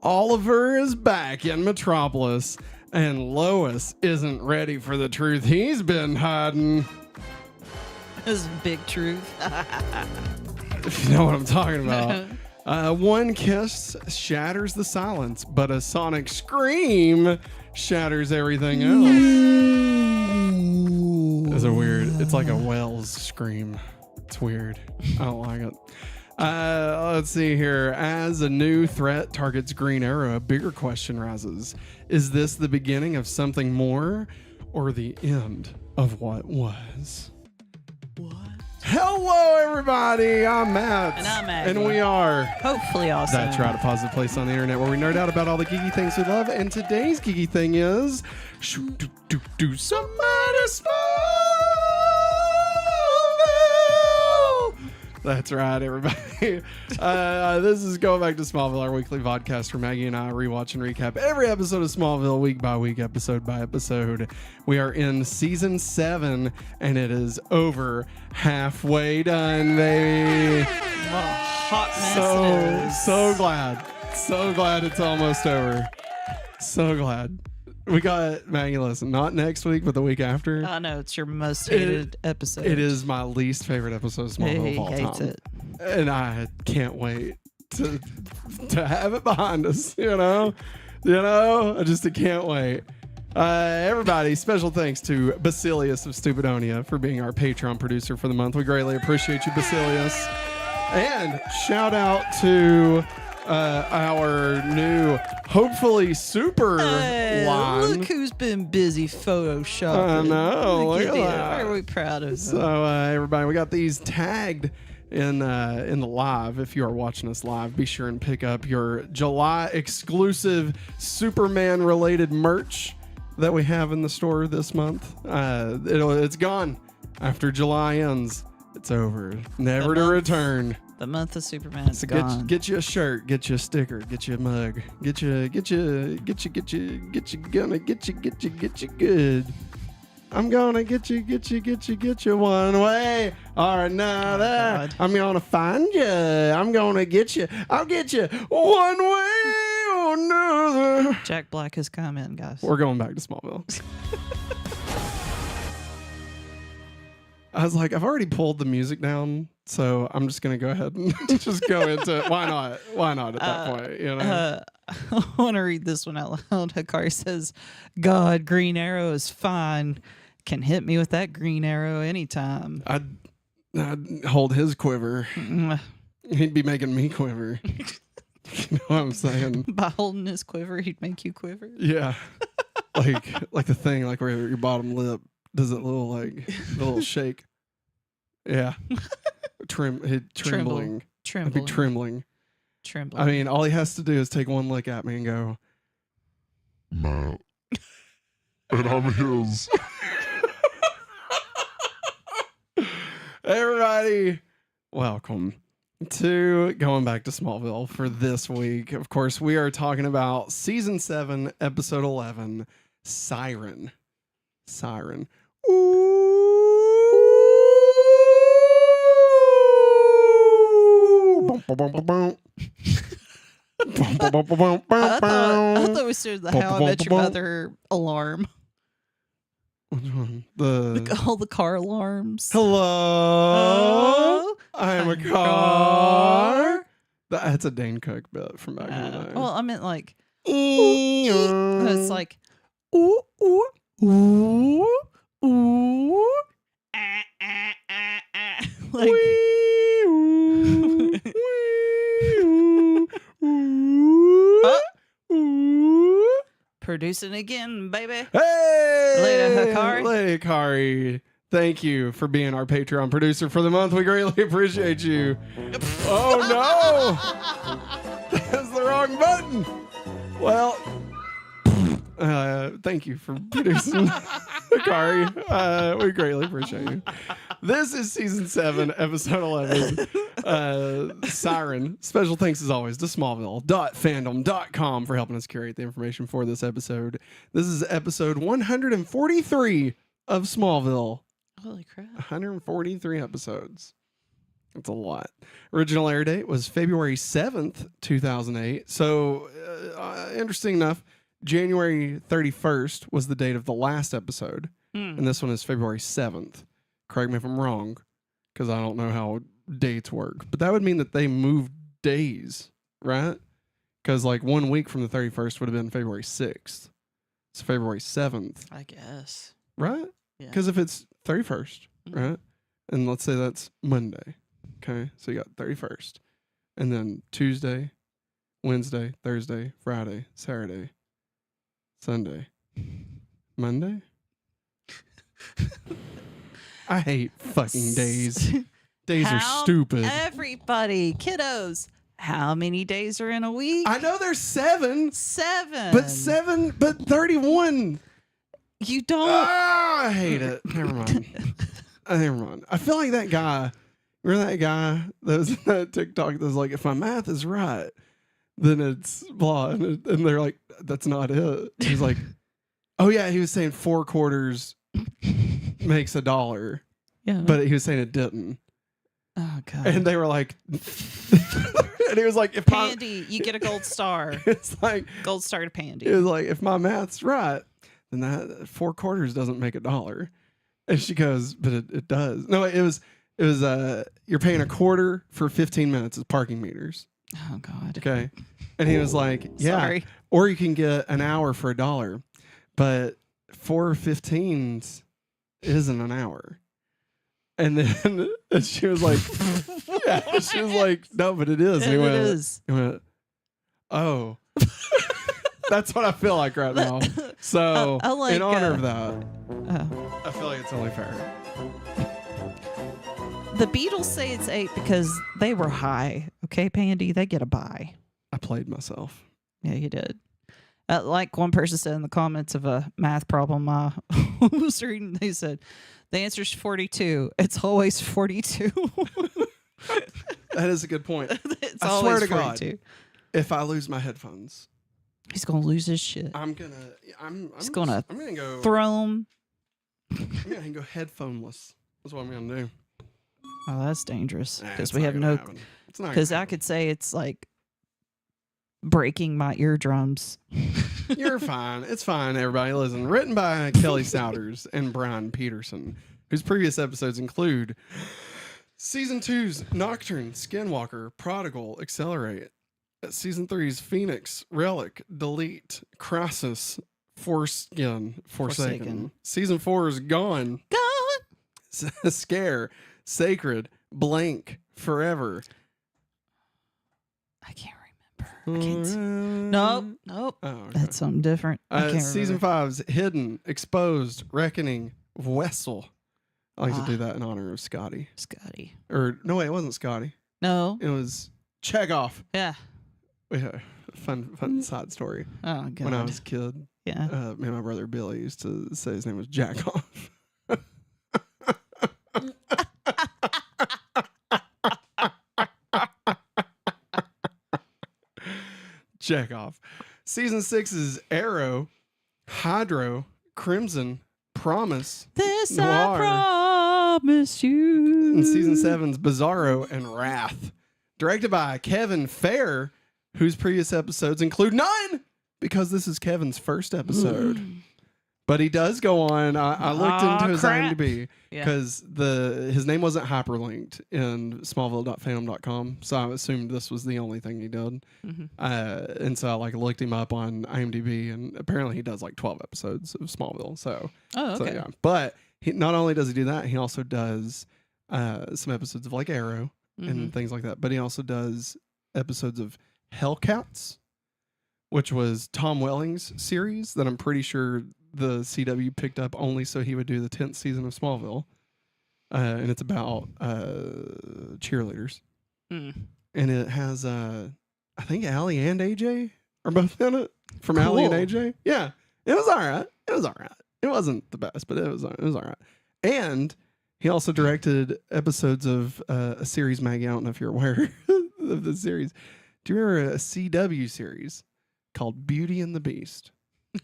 Oliver is back in Metropolis, and Lois isn't ready for the truth he's been hiding. This is big truth. If you know what I'm talking about. One kiss shatters the silence, but a sonic scream shatters everything else. It's a weird, it's like a Wells scream. It's weird. I don't like it. Let's see here. As a new threat targets Green Arrow, a bigger question rises. Is this the beginning of something more or the end of what was? What? Hello, everybody. I'm Matt. And I'm Maggie. And we are Hopefully awesome. That's right, a positive place on the internet where we nerd out about all the geeky things we love. And today's geeky thing is somebody Smallville. That's right, everybody. This is Going Back to Smallville, our weekly podcast where Maggie and I rewatch and recap every episode of Smallville week by week, episode by episode. We are in season 7, and it is over halfway done, baby. What a hot mess So glad. So glad it's almost over. So glad. We got, Maggie, listen, not next week, but the week after. I know, it's your most hated episode. It is my least favorite episode of Smallville of all time. He hates it. And I can't wait to have it behind us, you know? I just can't wait. Everybody, special thanks to Basilius of Stupidonia for being our Patreon producer for the month. We greatly appreciate you, Basilius. And shout out to our new, hopefully super line. Look who's been busy photoshopping. I know. Look at that. Are we proud of So everybody, we got these tagged in the live. If you are watching us live, be sure and pick up your July exclusive Superman related merch that we have in the store this month. It's gone after July ends. It's over, never to return. The month of Superman is gone. Get you a shirt, get you a sticker, get you a mug, get you good. I'm gonna get you one way or another. I'm gonna find you. I'm gonna get you. I'll get you one way or another. Jack Black has come in, guys. We're going back to Smallville. I was like, I've already pulled the music down, so I'm just going to go ahead and just go into it. Why not? Why not at that point? You know? I want to read this one out loud. Hikari says, God, Green Arrow is fine. Can hit me with that green arrow anytime. I'd hold his quiver. He'd be making me quiver. You know what I'm saying? By holding his quiver, he'd make you quiver? Yeah. like the thing, like where your bottom lip does it little shake. Yeah. Trembling. Trembling. I'd be trembling. Trembling. I mean, all he has to do is take one look at me and go, Matt. And I'm his. Everybody, welcome to Going Back to Smallville for this week. Of course, we are talking about Season 7, Episode 11, Siren. Siren. Ooh. I thought we started the How I Met Your Mother alarm. Which one? All the car alarms. Hello, I'm a car. That's a Dane Cook bit from back in the day. Well, I meant like, it's like, ooh, ooh, ooh, ooh, like, producing again, baby. Hey, Lady Hikari. Lady Hikari. Thank you for being our Patreon producer for the month. We greatly appreciate you. Oh no, that's the wrong button. Well, thank you for producing Hikari. We greatly appreciate you. This is Season 7, Episode 11, Siren. Special thanks, as always, to Smallville.fandom.com for helping us curate the information for this episode. This is episode 143 of Smallville. Holy crap. 143 episodes. That's a lot. Original air date was February 7th, 2008. So, interesting enough, January 31st was the date of the last episode. And this one is February 7th. Correct me if I'm wrong, because I don't know how dates work. But that would mean that they moved days, right? Because like 1 week from the 31st would have been February 6th. It's February 7th. I guess. Right? Yeah. Because if it's 31st, right? And let's say that's Monday. Okay, so you got 31st. And then Tuesday, Wednesday, Thursday, Friday, Saturday, Sunday, Monday. I hate fucking days. Days are stupid. Everybody, kiddos, how many days are in a week? I know there's 7. 7. But 31. You don't. I hate it. Never mind. Never mind. I feel like that guy. Remember that guy that was in that TikTok that was like, if my math is right, then it's blah. And they're like, that's not it. He's like, oh yeah, he was saying 4 quarters makes $1. Yeah. But he was saying it didn't. Oh god. And they were like, and he was like, if Pandy, you get a gold star. It's like Gold star to Pandy. it was like, if my math's right, then that 4 quarters doesn't make $1. And she goes, but it does. No, it was you're paying a quarter for 15 minutes as parking meters. Oh god. Okay. And he was like, yeah. Sorry. Or you can get an hour for $1. But 4 15s isn't an hour. And then she was like, yeah, she was like, no, but it is. And It is. He went, oh. That's what I feel like right now. So, I like, in honor of that, Oh. I feel like it's only fair. The Beatles say it's 8 because they were high. Okay, Pandy, they get a bye. I played myself. Yeah, you did. Like one person said in the comments of a math problem I was reading, they said, the answer is 42. It's always 42. That is a good point. It's I always swear to 42. God, if I lose my headphones, He's going to lose his shit. I'm gonna go. Throw him. I'm gonna go headphoneless. That's what I'm gonna do. Oh, that's dangerous. Nah, Because it's we not have gonna no. happen. It's not. Because gonna I could say it's like breaking my eardrums. You're fine. It's fine, everybody. Listen, written by Kelly Souders and Brian Peterson, whose previous episodes include Season 2's Nocturne, Skinwalker, Prodigal, Accelerate, Season 3's Phoenix, Relic, Delete, Crisis, Foreskin, Forsaken. Season 4's Gone, Scare, Sacred, Blank, Forever. I can't remember. I can't see. Nope. Oh, okay. That's something different. I can't Season remember. 5's Hidden, Exposed, Reckoning, Wessel. I like to do that in honor of Scotty. Scotty. Or, no, wait, it wasn't Scotty. No. It was Chekhov. Yeah. We had a fun side story. Oh, God. When I was a kid, Yeah. me and my brother Billy used to say his name was Jackoff. Chekhov. Season 6 is Arrow, Hydro, Crimson, Promise, This Noir. I promise you. And Season 7's Bizarro and Wrath. Directed by Kevin Fair, whose previous episodes include none, because this is Kevin's first episode. But he does go on. I looked into his crap. IMDb Yeah. because his name wasn't hyperlinked in Smallville.fandom.com, so I assumed this was the only thing he did. And so I looked him up on IMDb, and apparently he does 12 episodes of Smallville. So, Oh, okay. so yeah. But he not only does he do that, he also does some episodes of Arrow and things like that. But he also does episodes of Hellcats, which was Tom Welling's series that I'm pretty sure the CW picked up only so he would do the 10th season of Smallville. And it's about cheerleaders. And it has, I think Allie and AJ are both in it. From Allie and AJ. Yeah. It was all right. It wasn't the best, but it was all right. And he also directed episodes of a series, Maggie. I don't know if you're aware of the series. Do you remember a CW series called Beauty and the Beast?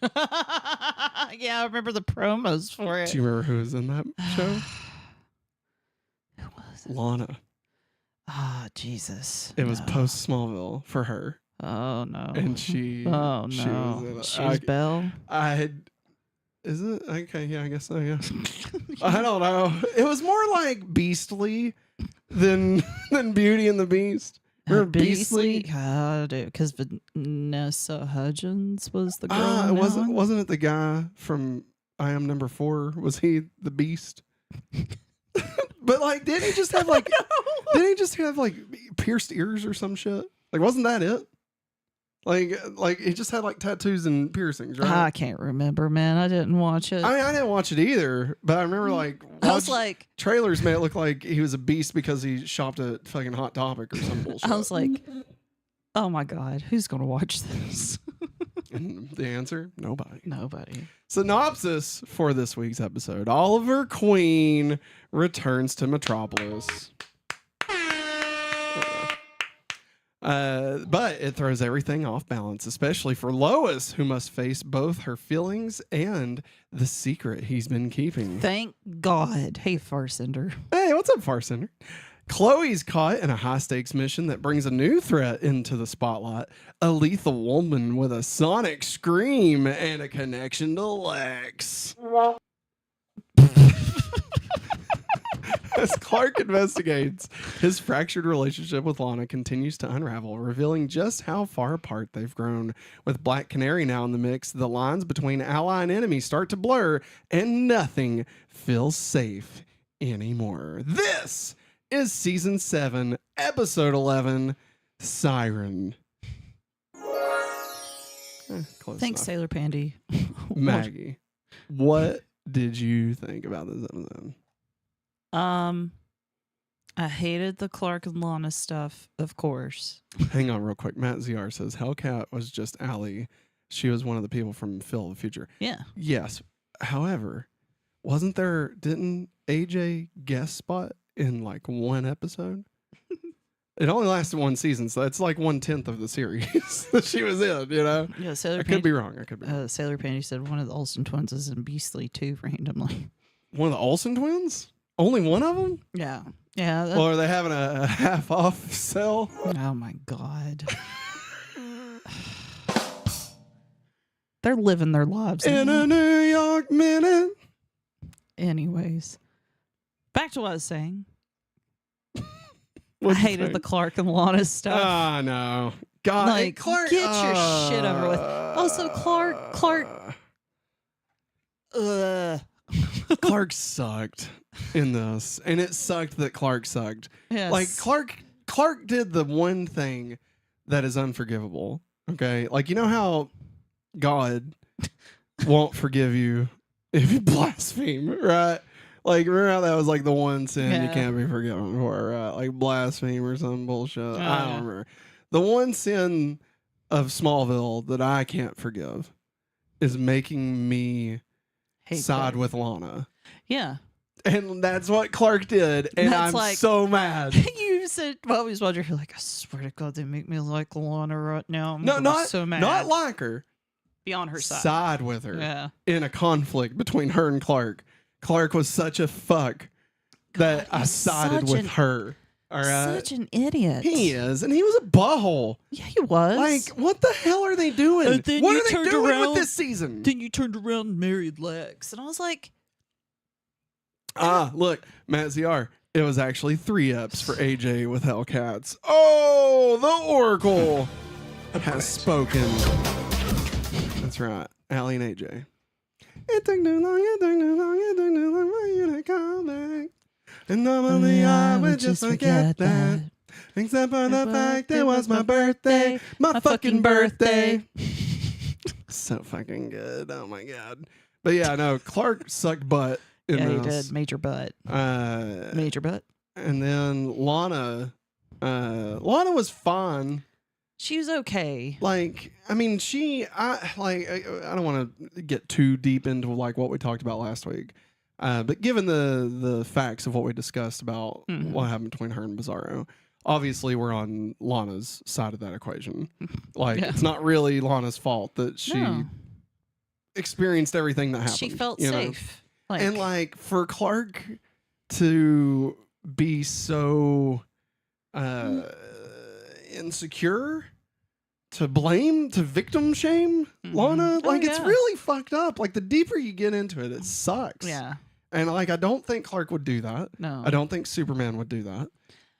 Yeah, I remember the promos for it. Do you remember who was in that show? Who was it? Lana. Ah, Jesus. It was post Smallville for her. Oh no. And she Oh she no. was She was Belle. Is it? Okay, yeah, I guess so, yeah. I don't know. It was more like Beastly than Beauty and the Beast. Remember Beastly? Because Vanessa Hudgens was the girl. Wasn't it the guy from I Am Number 4? Was he the Beast? But like, didn't he just have like pierced ears or some shit? Like, wasn't that it? Like he just had like tattoos and piercings, right? I can't remember, man. I didn't watch it. I mean, I didn't watch it either, but I remember like I was like, trailers made it look like he was a beast because he shopped at fucking Hot Topic or some bullshit. I was like, oh my God, who's gonna watch this? And the answer: nobody. Nobody. Synopsis for this week's episode: Oliver Queen returns to Metropolis. But it throws everything off balance, especially for Lois, who must face both her feelings and the secret he's been keeping. Thank God. Hey, Farsender. Hey, what's up, Farsender? Chloe's caught in a high-stakes mission that brings a new threat into the spotlight. A lethal woman with a sonic scream and a connection to Lex. As Clark investigates, his fractured relationship with Lana continues to unravel, revealing just how far apart they've grown. With Black Canary now in the mix, the lines between ally and enemy start to blur, and nothing feels safe anymore. This is Season 7, Episode 11, Siren. Thanks, enough. Sailor Pandy. Maggie, what did you think about this episode? I hated the Clark and Lana stuff, of course. Hang on real quick. Matt ZR says Hellcat was just Allie. She was one of the people from Phil of the Future. Yeah. Yes. However, didn't AJ guest spot in like one episode? It only lasted one season, so it's like 1/10 of the series that she was in, you know? Yeah, Sailor I Pandy, could be wrong. Sailor Pandy said one of the Olsen twins is in Beastly too, randomly. One of the Olsen twins? Only one of them? Yeah. Yeah. Well, are they having a half off sale? Oh my God. They're living their lives. In a New York minute. Anyways, back to what I was saying. I hated the Clark and Lana stuff. Oh, no. God, like, Clark, get your shit over with. Also, Clark. Clark sucked in this, and it sucked that Clark sucked. Yes. Like Clark did the one thing that is unforgivable. Okay, like you know how God won't forgive you if you blaspheme, right? Like remember how that was like the one sin you can't be forgiven for, right? Like blaspheme or some bullshit. I don't remember. The one sin of Smallville that I can't forgive is making me side with Lana. Yeah. And that's what Clark did. And that's I'm like, so mad. You said, well, he's wondering, you're like, I swear to God, they make me like Lana right now. I'm so mad. Not like her. Be on her side. Side with her. Yeah. In a conflict between her and Clark. Clark was such a fuck that I sided with her. All right. Such an idiot. He is. And he was a butthole. Yeah, he was. Like, what the hell are they doing? What are they doing with this season? Then you turned around and married Lex. And I was like... Look, Matt ZR. It was actually 3 eps for AJ with Hellcats. Oh, the Oracle has spoken. That's right. Allie and AJ. It took too long for you to come back. And normally I would just forget that. Except for the fact it was my birthday. My fucking birthday. So fucking good. Oh my God. But yeah, no, Clark sucked butt. Yeah, he did. Major butt. Major butt. And then Lana was fine. She was okay. Like, I mean, I don't want to get too deep into like what we talked about last week. But given the facts of what we discussed about what happened between her and Bizarro, obviously we're on Lana's side of that equation. Like, it's not really Lana's fault that she experienced everything that happened. She felt safe. And like for Clark to be so insecure, to blame, to victim shame Lana. Like, it's really fucked up. Like, the deeper you get into it, it sucks. Yeah. And, like, I don't think Clark would do that. No. I don't think Superman would do that.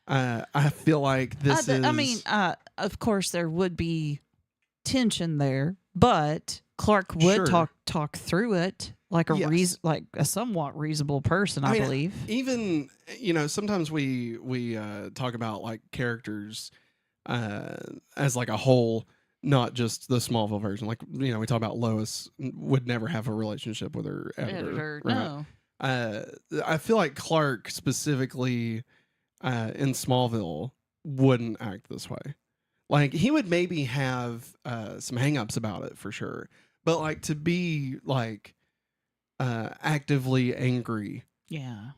I feel like this is... I mean, of course, there would be tension there, but Clark would talk through it like a somewhat reasonable person, I believe. Even, sometimes we talk about, like, characters as, like, a whole, not just the Smallville version. Like, we talk about Lois would never have a relationship with her editor. Right? No. I feel like Clark specifically in Smallville wouldn't act this way. Like, he would maybe have some hangups about it for sure, but like to be like actively angry. Yeah.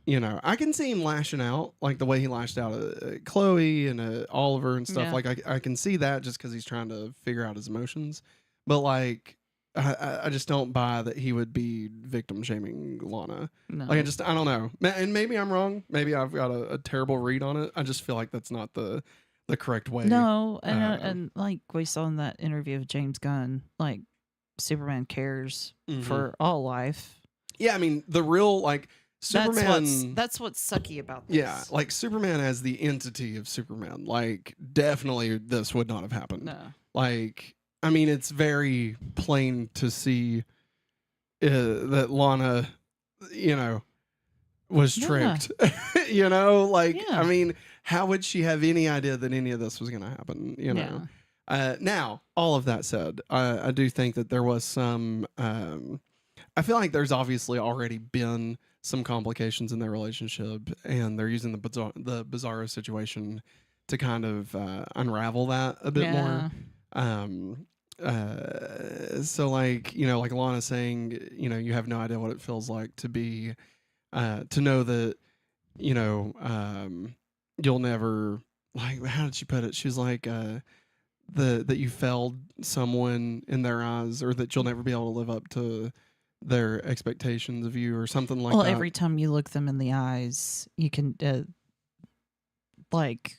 I can see him lashing out like the way he lashed out at Chloe and Oliver and stuff. Yeah. Like I can see that just because he's trying to figure out his emotions. But like I just don't buy that he would be victim shaming Lana. No. Like I don't know. And maybe I'm wrong. Maybe I've got a terrible read on it. I just feel like that's not the correct way. No, and like we saw in that interview of James Gunn, like Superman cares for all life. Yeah, I mean the real like Superman. That's what's sucky about this. Yeah, like Superman as the entity of Superman. Like definitely this would not have happened. No. Like I mean it's very plain to see that Lana, was tricked. I mean, how would she have any idea that any of this was going to happen? Now, all of that said, I do think that there was some. I feel like there's obviously already been some complications in their relationship, and they're using the Bizarro situation to kind of unravel that a bit more. So like like Lana saying, you have no idea what it feels like to be. To know that, you'll never, like, how did she put it? She's like, that you failed someone in their eyes, or that you'll never be able to live up to their expectations of you, or something like that. Well, every time you look them in the eyes, you can, like,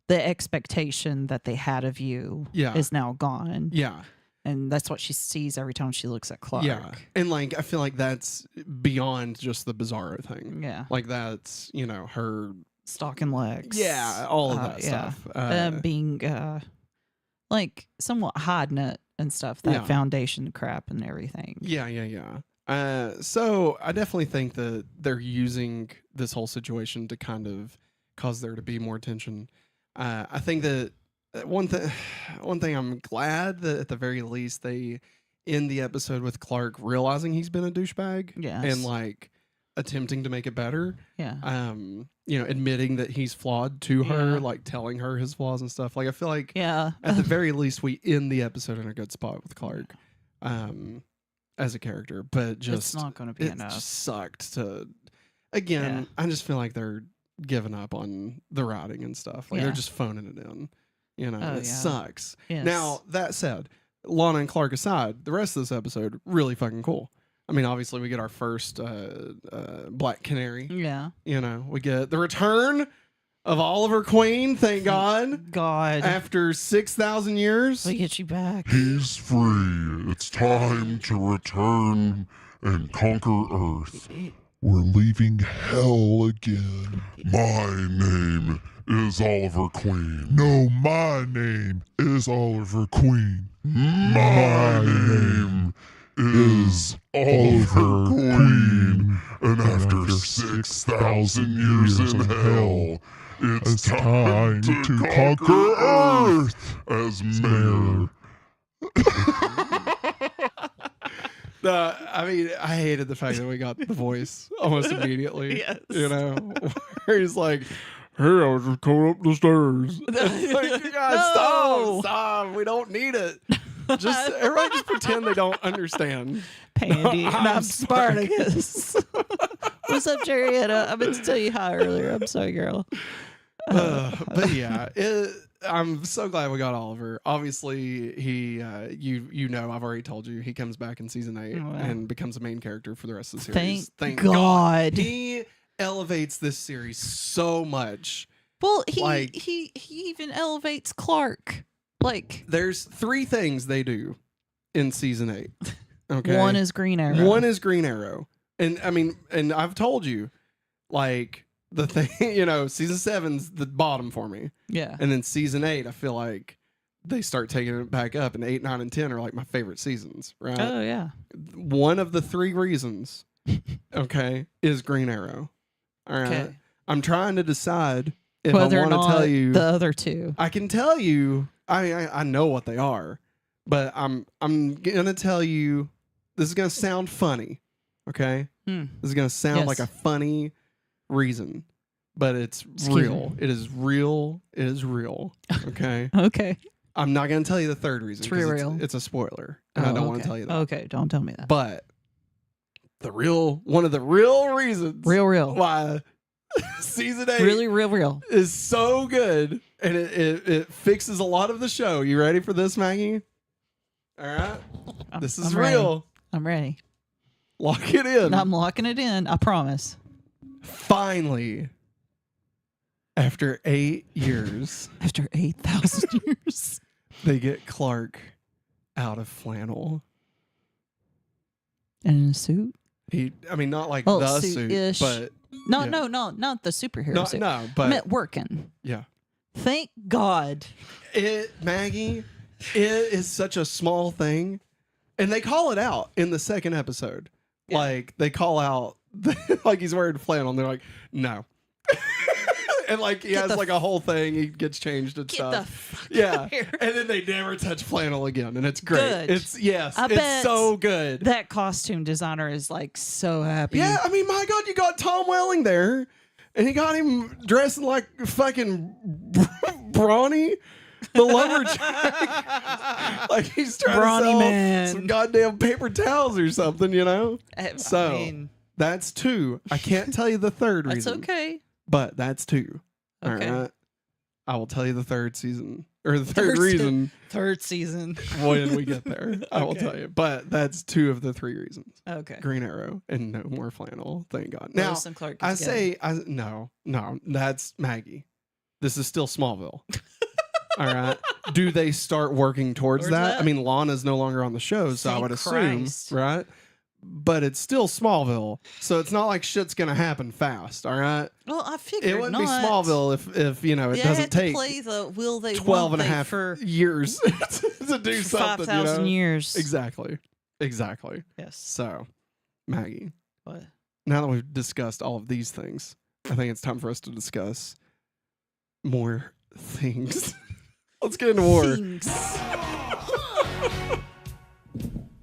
the expectation that they had of you is now gone. Yeah. And that's what she sees every time she looks at Clark. Yeah. And like I feel like that's beyond just the Bizarro thing. Yeah. Like that's, her stalking legs. Yeah, all of that stuff. Being like somewhat hiding it and stuff, that foundation crap and everything. Yeah. So I definitely think that they're using this whole situation to kind of cause there to be more tension. I think that one thing I'm glad that at the very least they end the episode with Clark realizing he's been a douchebag. Yes. And like attempting to make it better. Yeah. Admitting that he's flawed to her, like telling her his flaws and stuff. Like I feel like at the very least we end the episode in a good spot with Clark as a character. But just it's not going to be enough. It just sucked to again, I just feel like they're giving up on the writing and stuff. Like they're just phoning it in. It sucks. Yes. Now, that said, Lana and Clark aside, the rest of this episode, really fucking cool. I mean, obviously, we get our first Black Canary. Yeah. We get the return of Oliver Queen, thank God. After 6,000 years. We get you back. He's free. It's time to return and conquer Earth. We're leaving hell again. My name is Oliver Queen. No, my name is Oliver Queen. My name is Oliver Queen. And after 6,000 years in hell, it's time to conquer Earth as mayor. I mean, I hated the fact that we got the voice almost immediately. Yes. Where he's like, hey, I was just coming up the stairs. Like, you guys, stop. We don't need it. Everybody just pretend they don't understand. Pandy, and I'm Spartacus. What's up, Jarietta? I meant to tell you hi earlier. I'm sorry, girl. But yeah, I'm so glad we got Oliver. Obviously, he, I've already told you, he comes back in season 8 and becomes a main character for the rest of the series. Thank God. He elevates this series so much. Well, he even elevates Clark. Like, there's 3 things they do in season 8. Okay, one is Green Arrow. One is Green Arrow, and I mean, and I've told you, like the thing, season 7's the bottom for me. Yeah, and then season 8, I feel like they start taking it back up, and 8, 9, and 10 are like my favorite seasons. Right? Oh yeah. One of the 3 reasons, okay, is Green Arrow. All right, okay. I'm trying to decide if whether I want to tell you the other 2. I can tell you. I know what they are, but I'm gonna tell you. This is gonna sound funny, okay? This is gonna sound like a funny reason, but it's real. It is real. It is real. Okay. Okay. I'm not gonna tell you the 3rd reason. It's real. It's a spoiler, and I don't want to tell you that. Okay, don't tell me that. But one of the real reasons, real, why season 8 really real is so good, and it fixes a lot of the show. You ready for this, Maggie? All right. This is real. I'm ready. Lock it in. I'm locking it in. I promise. Finally, after 8 years, after 8,000 years, they get Clark out of flannel and in a suit. Not like the suit, but no, not the superhero suit. No, but I meant working. Yeah. Thank God. Maggie, it is such a small thing. And they call it out in the 2nd episode. Yeah. Like, they call out, like, he's wearing flannel, and they're like, no. And, like, he has, like, a whole thing. He gets changed and stuff. Get the fuck out here. And then they never touch flannel again, and it's great. Good. It's so good. That costume designer is, like, so happy. Yeah, my God, you got Tom Welling there, and he got him dressing like fucking Brawny. The lumberjack, like he's trying to sell some goddamn paper towels or something, that's 2. I can't tell you the 3rd reason. That's okay. But that's 2. Okay. All right. I will tell you the 3rd season or the 3rd reason. 3rd season. When we get there, I will tell you. But that's 2 of the 3 reasons. Okay. Green Arrow and no more flannel. Thank God. Now no, that's Maggie. This is still Smallville. All right. Do they start working towards that? Lana's no longer on the show, so I would assume, right? But it's still Smallville, so it's not like shit's gonna happen fast. All right. Well, I figured it wouldn't be Smallville if it doesn't take 12 and a half years to do something. 5,000 years. Exactly. Yes. So, Maggie. What? Now that we've discussed all of these things, I think it's time for us to discuss more things. Let's get into war.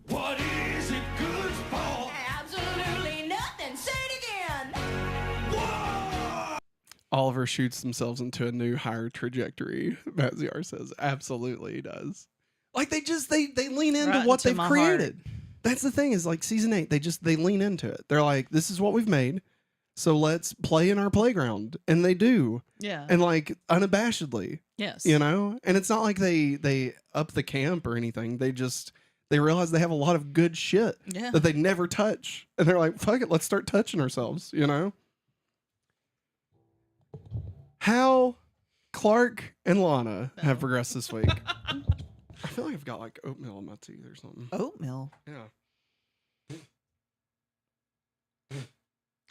What is it good for? Absolutely nothing. Say it again. Whoa! Oliver shoots themselves into a new higher trajectory, Maziar says. Absolutely he does. Like they lean into what they've created. Heart. That's the thing is like season 8, they lean into it. They're like, this is what we've made. So let's play in our playground. And they do. Yeah. And like unabashedly. Yes. And it's not like they up the camp or anything. They realize they have a lot of good shit that they never touch. And they're like, fuck it, let's start touching ourselves, How Clark and Lana have progressed this week. I feel like I've got like oatmeal in my teeth or something. Oatmeal? Yeah.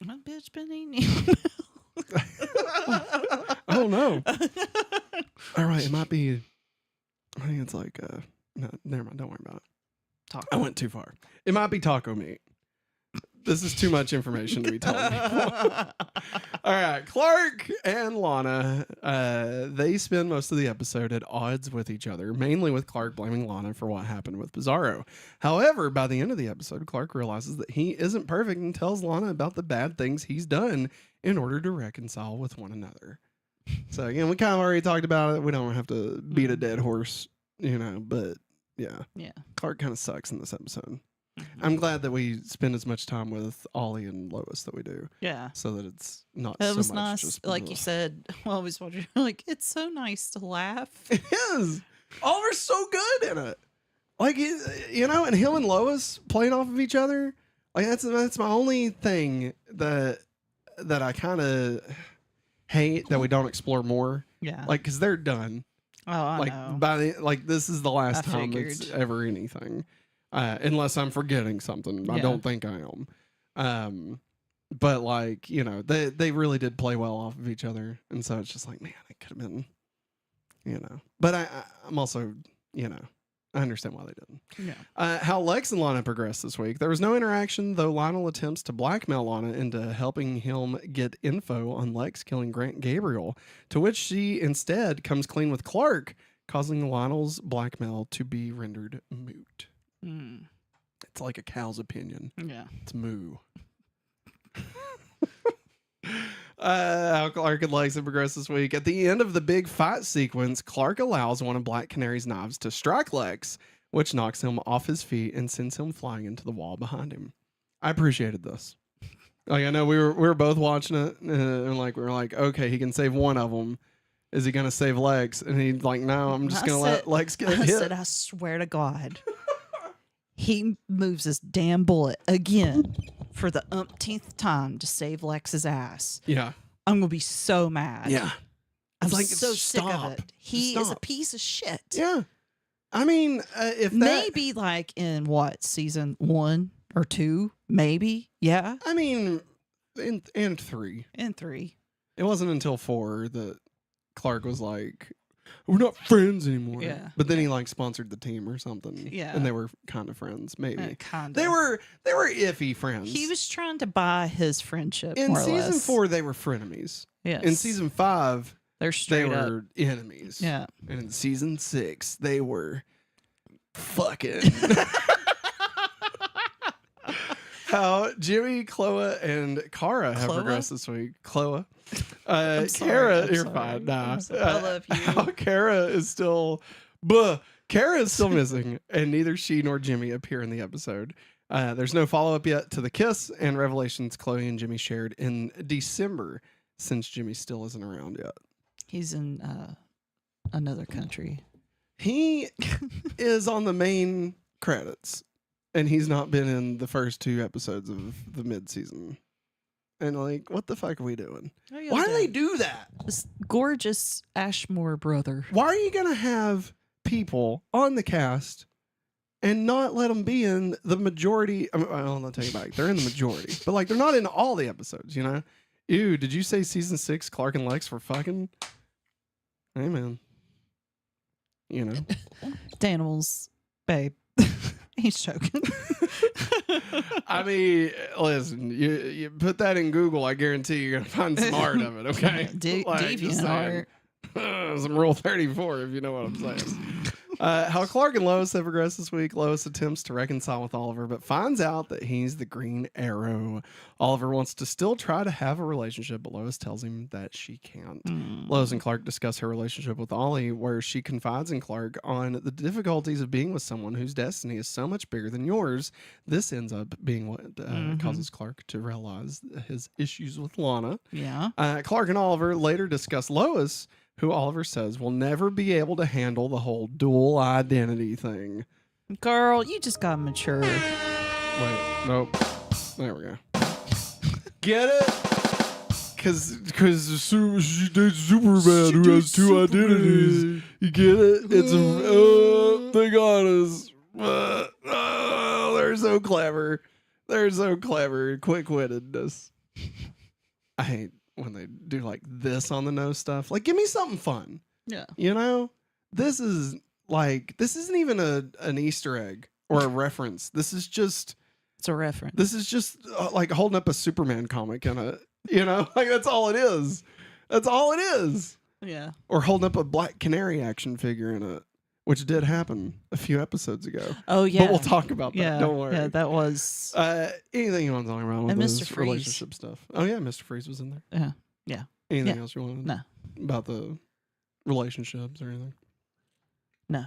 My bitch been eating I don't know. All right, it might be. I think it's like. No, never mind. Don't worry about it. Taco. I went too far. It might be taco meat. This is too much information to be telling people. All right, Clark and Lana, they spend most of the episode at odds with each other, mainly with Clark blaming Lana for what happened with Bizarro. However, by the end of the episode, Clark realizes that he isn't perfect and tells Lana about the bad things he's done in order to reconcile with one another. So again, we kind of already talked about it. We don't have to beat a dead horse, but yeah. Clark kind of sucks in this episode. I'm glad that we spend as much time with Ollie and Lois that we do. Yeah. So that it's not it so was much nice. just like you said, well, I was wondering, like, it's so nice to laugh. It is. Oliver's so good in it. Like, and him and Lois playing off of each other. Like, that's my only thing that I kind of hate that we don't explore more. Yeah. Like, because they're done. Oh, I like know. by the this is the last time figured. it's ever anything, unless I'm forgetting something. I don't think I am. But like, you know, they really did play well off of each other, and so it's just like, man, it could have been, you know. But I'm also, you know, I understand why they didn't. Yeah. How Lex and Lana progressed this week. There was no interaction, though Lionel attempts to blackmail Lana into helping him get info on Lex killing Grant Gabriel, to which she instead comes clean with Clark, causing Lionel's blackmail to be rendered moot. Mm. It's like a cow's opinion. Yeah. It's moo. How Clark and Lex have progressed this week. At the end of the big fight sequence, Clark allows one of Black Canary's knives to strike Lex, which knocks him off his feet and sends him flying into the wall behind him. I appreciated this. Like, I know we were both watching it, and like we were like, okay, he can save one of them. Is he gonna save Lex? And he's like, no, I'm just gonna let Lex get hit. I said, I swear to God, he moves his damn bullet again for the umpteenth time to save Lex's ass. Yeah, I'm gonna be so mad. yeah. I'm like, so sick stop. of it. He is a piece of shit. Yeah. I mean, if that, maybe like in what, season 1 or 2, maybe. Yeah. I mean, in 3. In 3. It wasn't until 4 that Clark was like, we're not friends anymore. Yeah. But then he like sponsored the team or something. Yeah. And they were kind of friends, maybe. Kind of. They were iffy friends. He was trying to buy his friendship. In more or season less. 4, they were frenemies. Yes. In season 5, they're straight they up. were enemies. Yeah. And in season 6, they were fucking. How Jimmy, Chloe, and Kara have progressed this week. Chloe. Kara, you're fine. Nah. I love you. How Kara is still missing, and neither she nor Jimmy appear in the episode. There's no follow-up yet to the kiss and revelations Chloe and Jimmy shared in December, since Jimmy still isn't around yet. He's in another country. He is on the main credits, and he's not been in the first 2 episodes of the mid-season. And like, what the fuck are we doing? Why do they do that? This gorgeous Ashmore brother. Why are you going to have people on the cast and not let them be in the majority? I'll take it back. They're in the majority, but like, they're not in all the episodes, you know? Ew, did you say season 6 Clark and Lex were fucking? Hey, man. You know? Danimals, babe. He's joking. I mean, listen, you put that in Google, I guarantee you're going to find some art of it, okay? Deviant art. Some Rule 34, if you know what I'm saying. How Clark and Lois have progressed this week. Lois attempts to reconcile with Oliver, but finds out that he's the Green Arrow. Oliver wants to still try to have a relationship, but Lois tells him that she can't. Lois and Clark discuss her relationship with Ollie, where she confides in Clark on the difficulties of being with someone whose destiny is so much bigger than yours. This ends up being what causes Clark to realize his issues with Lana. Yeah. Clark and Oliver later discuss Lois, who Oliver says will never be able to handle the whole dual identity thing. Girl, you just got mature. Wait, nope. There we go. Get it? Because she dates Superman, who has 2 identities. You get it? It's thank honest. They're so clever. They're so clever. Quick-wittedness. I hate when they do like this on the nose stuff. Like, give me something fun. Yeah. You know? This isn't even an Easter egg or a reference. This is just... It's a reference. This is just like holding up a Superman comic in a, you know, like that's all it is. That's all it is. Yeah. Or holding up a Black Canary action figure in it, which did happen a few episodes ago. Oh, yeah. But we'll talk about that. Yeah. Don't worry. Yeah, that was... anything you want to talk about with And this Mr. Freeze. relationship stuff? Oh, yeah, Mr. Freeze was in there. Yeah. Yeah. Anything else you want to No. about the relationships or anything? No.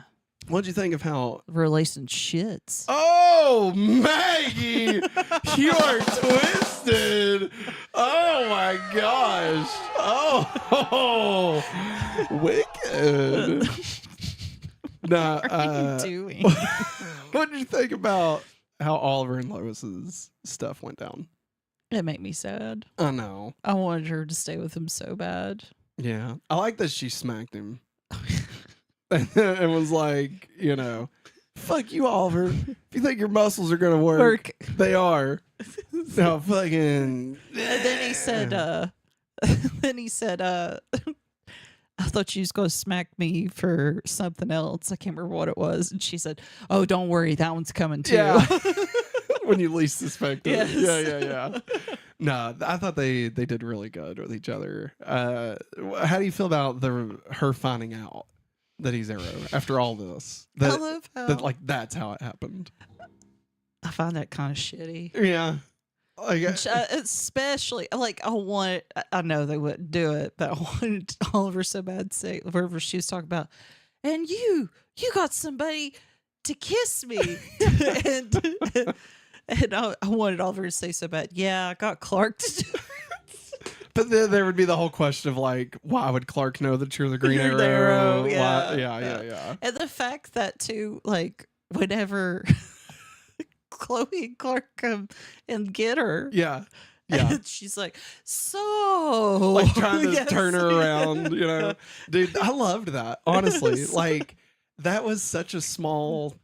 What'd you think of how... Relationships. Oh, Maggie! You are twisted! Oh, my gosh! Oh! Wicked! Nah, What are you doing? what did you think about how Oliver and Lois's stuff went down? It made me sad. I know. I wanted her to stay with him so bad. Yeah. I like that she smacked him. And was like, fuck you, Oliver. If you think your muscles are going to work, they are. No, fucking. And then he said, I thought she was going to smack me for something else. I can't remember what it was. And she said, oh, don't worry. That one's coming too. Yeah. When you least suspect it. Yes. Yeah. No, I thought they did really good with each other. How do you feel about her finding out that he's Arrow after all this? I love how that's how it happened. I find that kind of shitty. Yeah. Especially I know they wouldn't do it, but I wanted Oliver so bad to say wherever she was talking about, and you got somebody to kiss me. and I wanted Oliver to say so bad, yeah, I got Clark to do it. But then there would be the whole question of why would Clark know that you're the Green Arrow? Yeah. Yeah. And the fact that too, whenever Chloe and Clark come and get her. Yeah. And she's like, so trying to turn her around, Dude, I loved that. Honestly. That was such a small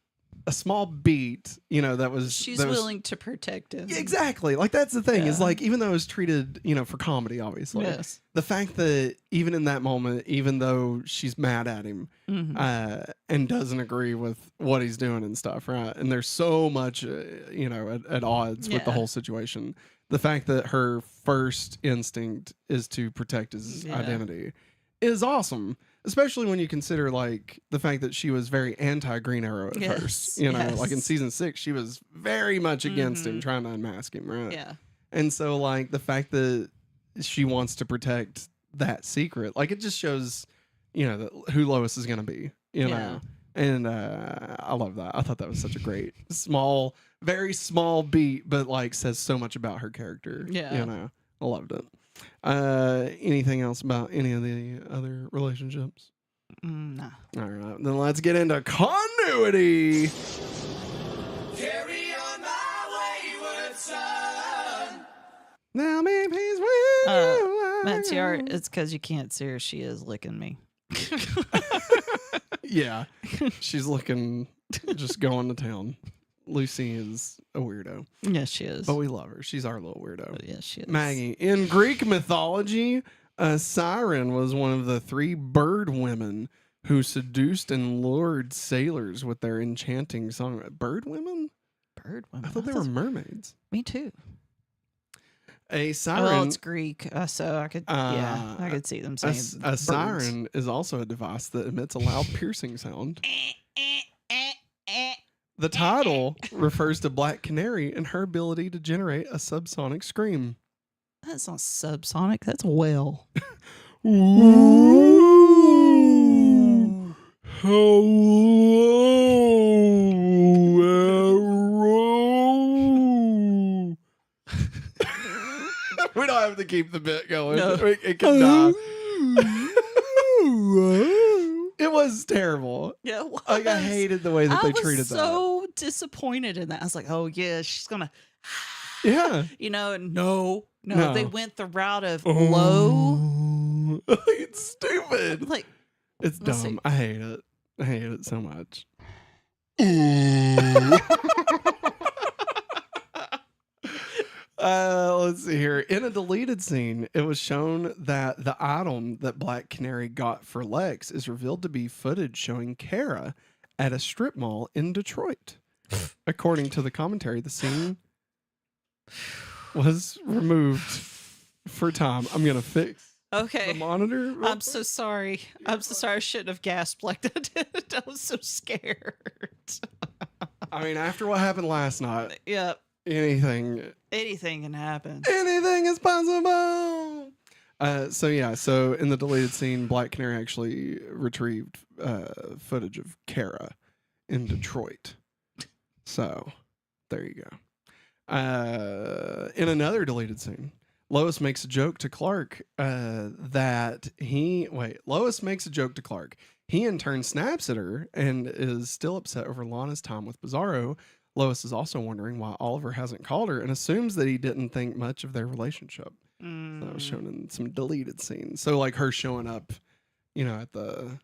beat, that was she's willing to protect him. Exactly. That's the thing, is even though it was treated, for comedy, obviously. Yes. The fact that even in that moment, even though she's mad at him, and doesn't agree with what he's doing and stuff, right? And there's so much, at odds with the whole situation. The fact that her first instinct is to protect his identity is awesome. Especially when you consider the fact that she was very anti-Green Arrow at first. In season 6, she was very much against him, trying to unmask him, right? Yeah. And so the fact that she wants to protect that secret, it just shows, who Lois is gonna be, know. And I love that. I thought that was such a great very small beat, but says so much about her character. Yeah. I loved it. Anything else about any of the other relationships? No. All right, then let's get into continuity. Carry on my wayward son. Now me peace with you. Matt, it's because you can't see her. She is licking me. Yeah, she's looking, just going to town. Lucy is a weirdo. Yes, she is. But we love her. She's our little weirdo. Yes, she is. Maggie. In Greek mythology, Siren was one of the 3 bird women who seduced and lured sailors with their enchanting song. Bird women? Bird women? I thought they were mermaids. Me too. A siren. Well, it's Greek, so I could. I could see them saying. A siren is also a device that emits a loud piercing sound. The title refers to Black Canary and her ability to generate a subsonic scream. That's not subsonic. That's whale. Ooh. Hello, Arrow. We don't have to keep the bit going. No. It can die. It was terrible. Yeah, it was. I hated the way that they treated that. I was so disappointed in that. I was like, oh, yeah, she's going to. Yeah. And no, they went the route of low. It's stupid. It's dumb. See. I hate it. I hate it so much. Let's see here. In a deleted scene, it was shown that the item that Black Canary got for Lex is revealed to be footage showing Kara at a strip mall in Detroit. According to the commentary, the scene was removed for time. I'm going to fix the monitor. I'm so sorry. I shouldn't have gasped like that. I was so scared. I mean, after what happened last night. Yep. Anything can happen. Anything is possible. So in the deleted scene, Black Canary actually retrieved footage of Kara in Detroit. So there you go. In another deleted scene, Lois makes a joke to Clark Lois makes a joke to Clark. He in turn snaps at her and is still upset over Lana's time with Bizarro. Lois is also wondering why Oliver hasn't called her and assumes that he didn't think much of their relationship. That was shown in some deleted scenes. So like her showing up, at the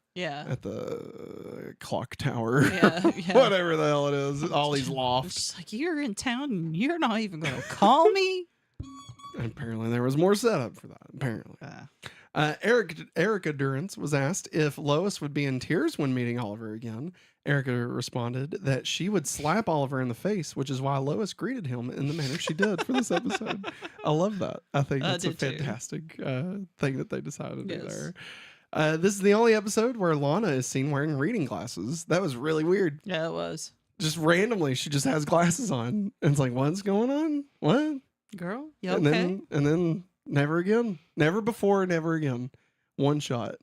clock tower, whatever the hell it is, Ollie's loft. She's like, you're in town and you're not even going to call me? And apparently there was more setup for that, apparently. Erica Durrance was asked if Lois would be in tears when meeting Oliver again. Erica responded that she would slap Oliver in the face, which is why Lois greeted him in the manner she did for this episode. I love that. I think that's a fantastic thing that they decided to do there. This is the only episode where Lana is seen wearing reading glasses. That was really weird. Yeah, it was. Just randomly, she just has glasses on. And it's like, what's going on? What? Girl, you okay? And then never again. Never before, never again. One shot.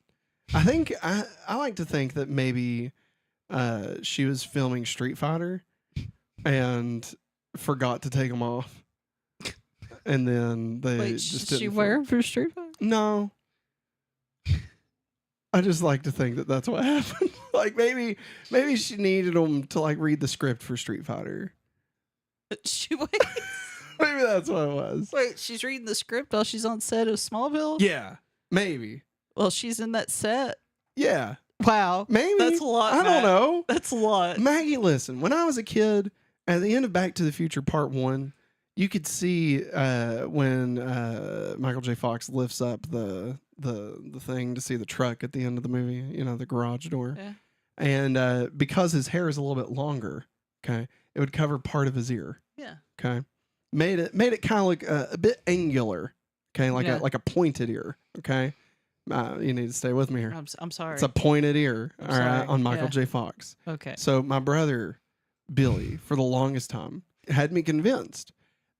I think, I like to think that maybe she was filming Street Fighter and forgot to take them off. And then they just didn't. Did she wear them for Street Fighter? No. I just like to think that that's what happened. Like maybe she needed them to like read the script for Street Fighter. Maybe that's what it was. Wait, she's reading the script while she's on set of Smallville? Yeah, maybe. Well, she's in that set. Yeah. Wow. Maybe. That's a lot. I don't know. That's a lot. Maggie, listen, when I was a kid, at the end of Back to the Future Part 1, you could see when Michael J. Fox lifts up the thing to see the truck at the end of the movie, the garage door. Yeah. And because his hair is a little bit longer, okay, it would cover part of his ear. Yeah. Okay. Made it kind of like a bit angular, okay, like a pointed ear, okay. You need to stay with me here. I'm sorry. It's a pointed ear, all right, on Michael J. Fox. Okay. So my brother Billy, for the longest time, had me convinced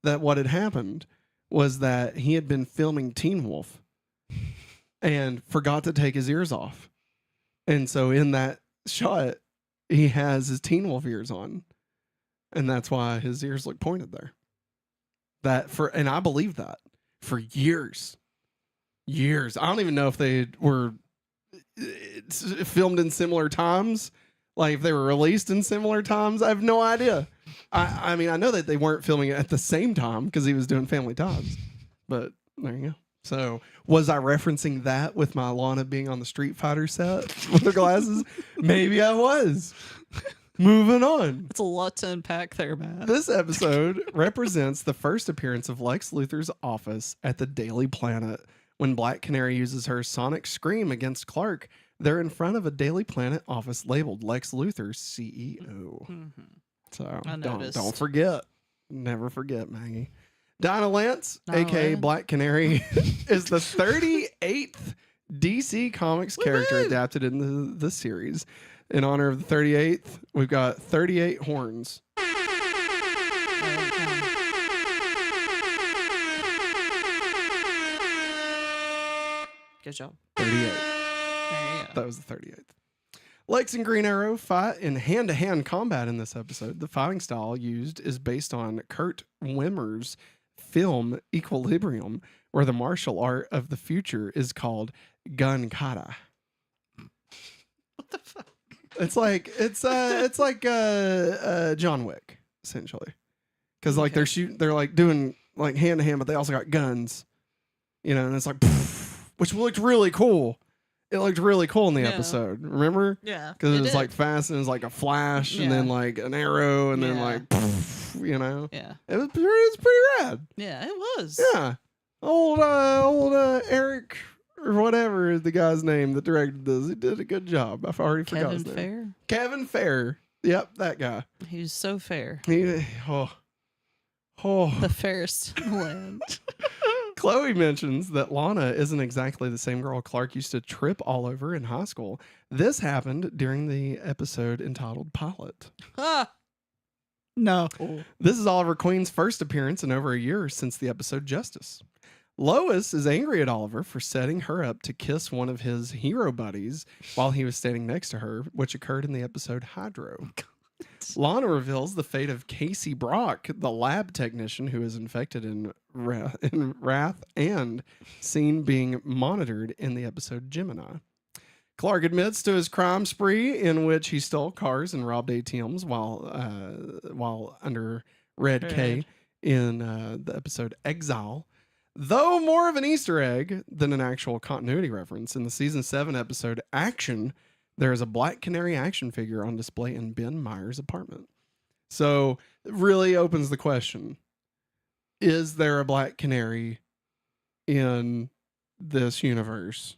that what had happened was that he had been filming Teen Wolf and forgot to take his ears off, and so in that shot, he has his Teen Wolf ears on, and that's why his ears look pointed there. And I believed that for years. I don't even know if they were filmed in similar times, like if they were released in similar times. I have no idea. I mean, I know that they weren't filming it at the same time because he was doing Family Ties, but there you go. So was I referencing that with my Lana being on the Street Fighter set with her glasses? Maybe I was. Moving on. It's a lot to unpack there, Matt. This episode represents the first appearance of Lex Luthor's office at the Daily Planet. When Black Canary uses her sonic scream against Clark, they're in front of a Daily Planet office labeled Lex Luthor CEO. Mm-hmm. So don't forget. Never forget, Maggie. Dinah Lance, a.k.a. Black Canary, is the 38th DC Comics character adapted in the series. In honor of the 38th, we've got 38 horns. Good job. 38. There you go. That was the 38th. Lex and Green Arrow fight in hand-to-hand combat in this episode. The fighting style used is based on Kurt Wimmer's film Equilibrium, where the martial art of the future is called gun kata. What the fuck? It's like John Wick, essentially, because like they're like doing like hand to hand, but they also got guns, and it's like, which looked really cool. It looked really cool in the episode. Remember? Yeah, because it was like fast and it was like a flash and then like an arrow and then like, yeah, it was pretty rad. Yeah, it was. Yeah, old Eric. Or whatever the guy's name that directed this. He did a good job. I've already forgot his name. Kevin Fair. Yep, that guy. He was so fair. The fairest in the land. Chloe mentions that Lana isn't exactly the same girl Clark used to trip all over in high school. This happened during the episode entitled Pilot. No. This is Oliver Queen's first appearance in over a year since the episode Justice. Lois is angry at Oliver for setting her up to kiss one of his hero buddies while he was standing next to her, which occurred in the episode Hydro. Lana reveals the fate of Casey Brock, the lab technician who is infected in Wrath and seen being monitored in the episode Gemini. Clark admits to his crime spree in which he stole cars and robbed ATMs while under Red K in the episode Exile. Though more of an Easter egg than an actual continuity reference, in the season 7 episode Action, there is a Black Canary action figure on display in Ben Meyer's apartment. So it really opens the question. Is there a Black Canary in this universe?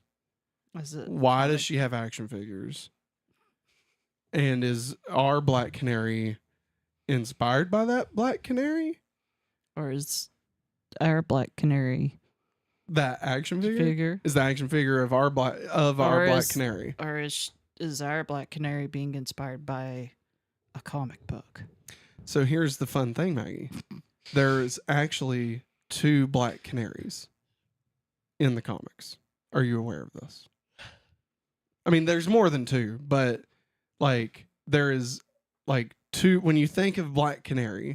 Why does she have action figures? And is our Black Canary inspired by that Black Canary? Or is our Black Canary that action figure? Is the action figure of our Black Canary? Or is our Black Canary being inspired by a comic book? So here's the fun thing, Maggie. There's actually 2 Black Canaries in the comics. Are you aware of this? I mean, there's more than 2, but like there is like 2. When you think of Black Canary,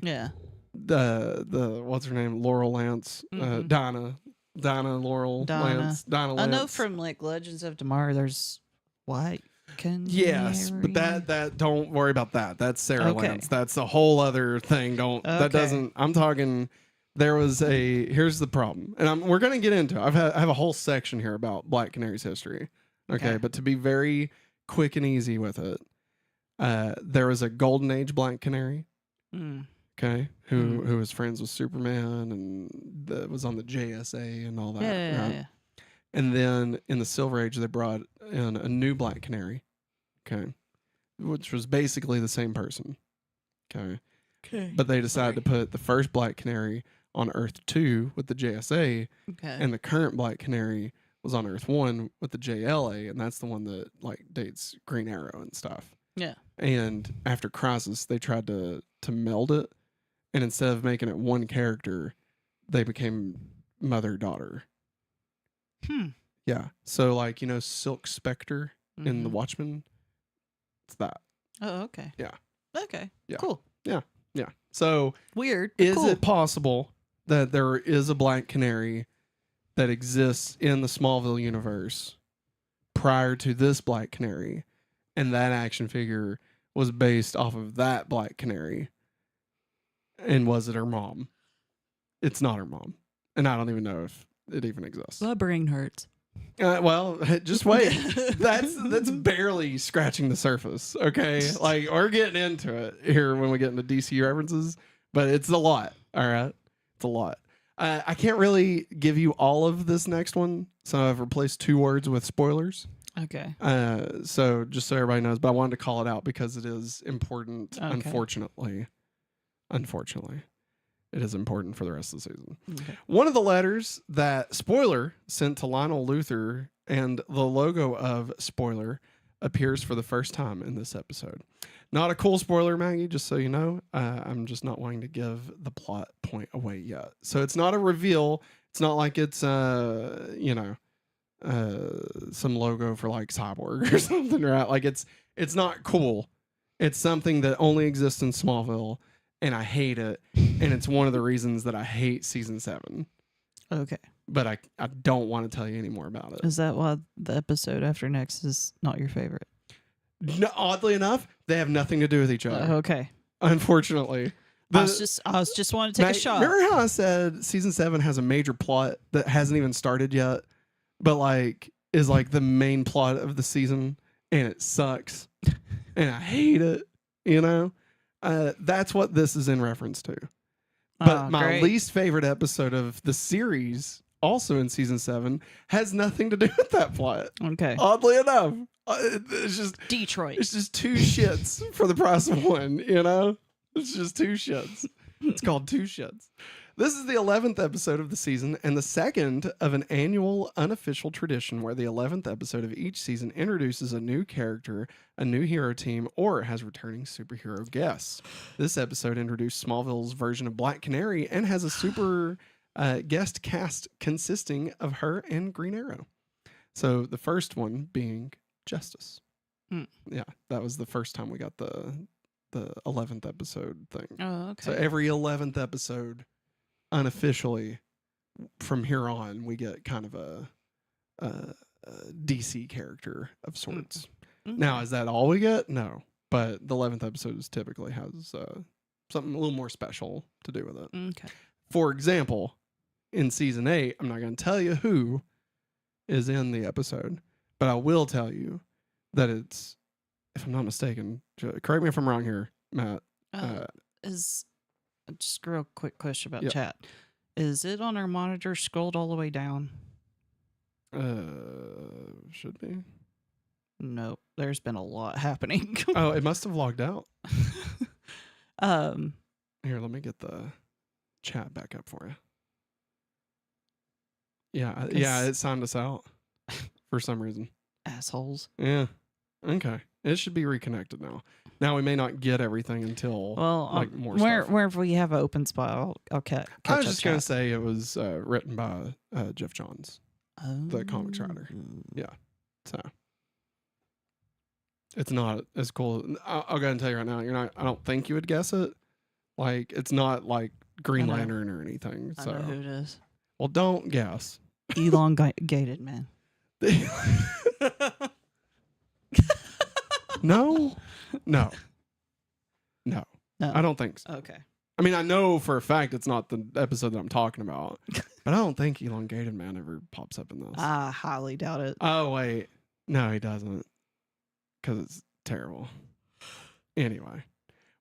the what's her name, Laurel Lance, Donna Laurel Lance, Donna Lance. I know from like Legends of Tomorrow, there's White Canary. Yes, but that don't worry about that. That's Sarah Lance. That's a whole other thing. That doesn't. I'm talking. There was here's the problem, and we're gonna get into it. I have a whole section here about Black Canary's history. Okay, but to be very quick and easy with it, there was a Golden Age Black Canary. Okay, who was friends with Superman and was on the JSA and all that. Yeah. And then in the Silver Age, they brought in a new Black Canary. Okay, which was basically the same person. Okay. But they decided to put the first Black Canary on Earth 2 with the JSA, and the current Black Canary was on Earth 1 with the JLA, and that's the one that like dates Green Arrow and stuff. Yeah. And after Crisis, they tried to meld it, and instead of making it one character, they became mother-daughter. Yeah. So like, Silk Spectre in The Watchmen, it's that. Oh, okay. Yeah. Okay. Yeah. Cool. Yeah. Yeah. So weird. Is it possible that there is a Black Canary that exists in the Smallville universe prior to this Black Canary, and that action figure was based off of that Black Canary? And was it her mom? It's not her mom, and I don't even know if it even exists. My brain hurts. Well, just wait. That's barely scratching the surface. Okay, like we're getting into it here when we get into DCU references, but it's a lot. All right, it's a lot. I can't really give you all of this next one, so I've replaced 2 words with spoilers. Okay. So just so everybody knows, but I wanted to call it out because it is important. Okay. Unfortunately, it is important for the rest of the season. Okay. One of the letters that Spoiler sent to Lionel Luthor and the logo of Spoiler appears for the first time in this episode. Not a cool spoiler, Maggie, just so you know. I'm just not wanting to give the plot point away yet. So it's not a reveal. It's not like it's, some logo for like Cyborg or something, right? Like it's not cool. It's something that only exists in Smallville, and I hate it. And it's one of the reasons that I hate season 7. Okay. But I don't want to tell you any more about it. Is that why the episode after next is not your favorite? No, oddly enough, they have nothing to do with each other. Okay. Unfortunately. I was just wanting to take a shot. Remember how I said season 7 has a major plot that hasn't even started yet, but like is like the main plot of the season, and it sucks, and I hate it. That's what this is in reference to. But my least favorite episode of the series, also in season 7, has nothing to do with that plot. Okay. Oddly enough, it's just Detroit. It's just 2 shits for the price of 1. It's just 2 shits. It's called 2 shits. This is the 11th episode of the season and the second of an annual unofficial tradition where the 11th episode of each season introduces a new character, a new hero team, or has returning superhero guests. This episode introduced Smallville's version of Black Canary and has a super guest cast consisting of her and Green Arrow. So the first one being Justice. Yeah, that was the first time we got the 11th episode thing. Oh, okay. So every 11th episode, unofficially, from here on, we get kind of DC character of sorts. Mm-hmm. Now, is that all we get? No. But the 11th episode typically has something a little more special to do with it. Okay. For example, in season 8, I'm not going to tell you who is in the episode, but I will tell you that it's, if I'm not mistaken, correct me if I'm wrong here, Matt. Is just a real quick question about Yep. chat. Is it on our monitor scrolled all the way down? Should be. Nope. There's been a lot happening. Oh, it must have logged out. um, Here, let me get the chat back up for you. Yeah, it signed us out for some reason. assholes. Yeah. Okay. It should be reconnected now. Now we may not get everything until more stuff. Wherever we have an open spot, I'll catch I was up just going to chat. say it was written by Jeff Johns, the comics writer. Yeah. So it's not as cool. I'll go ahead and tell you right now, I don't think you would guess it. Like, it's not like Green I know. Lantern or anything. I So know who it is. well, don't guess. Elongated man. No. No. I don't think so. Okay. I mean, I know for a fact it's not the episode that I'm talking about, but I don't think Elongated Man ever pops up in this. I highly doubt it. Oh, wait. No, he doesn't. Because it's terrible. Anyway,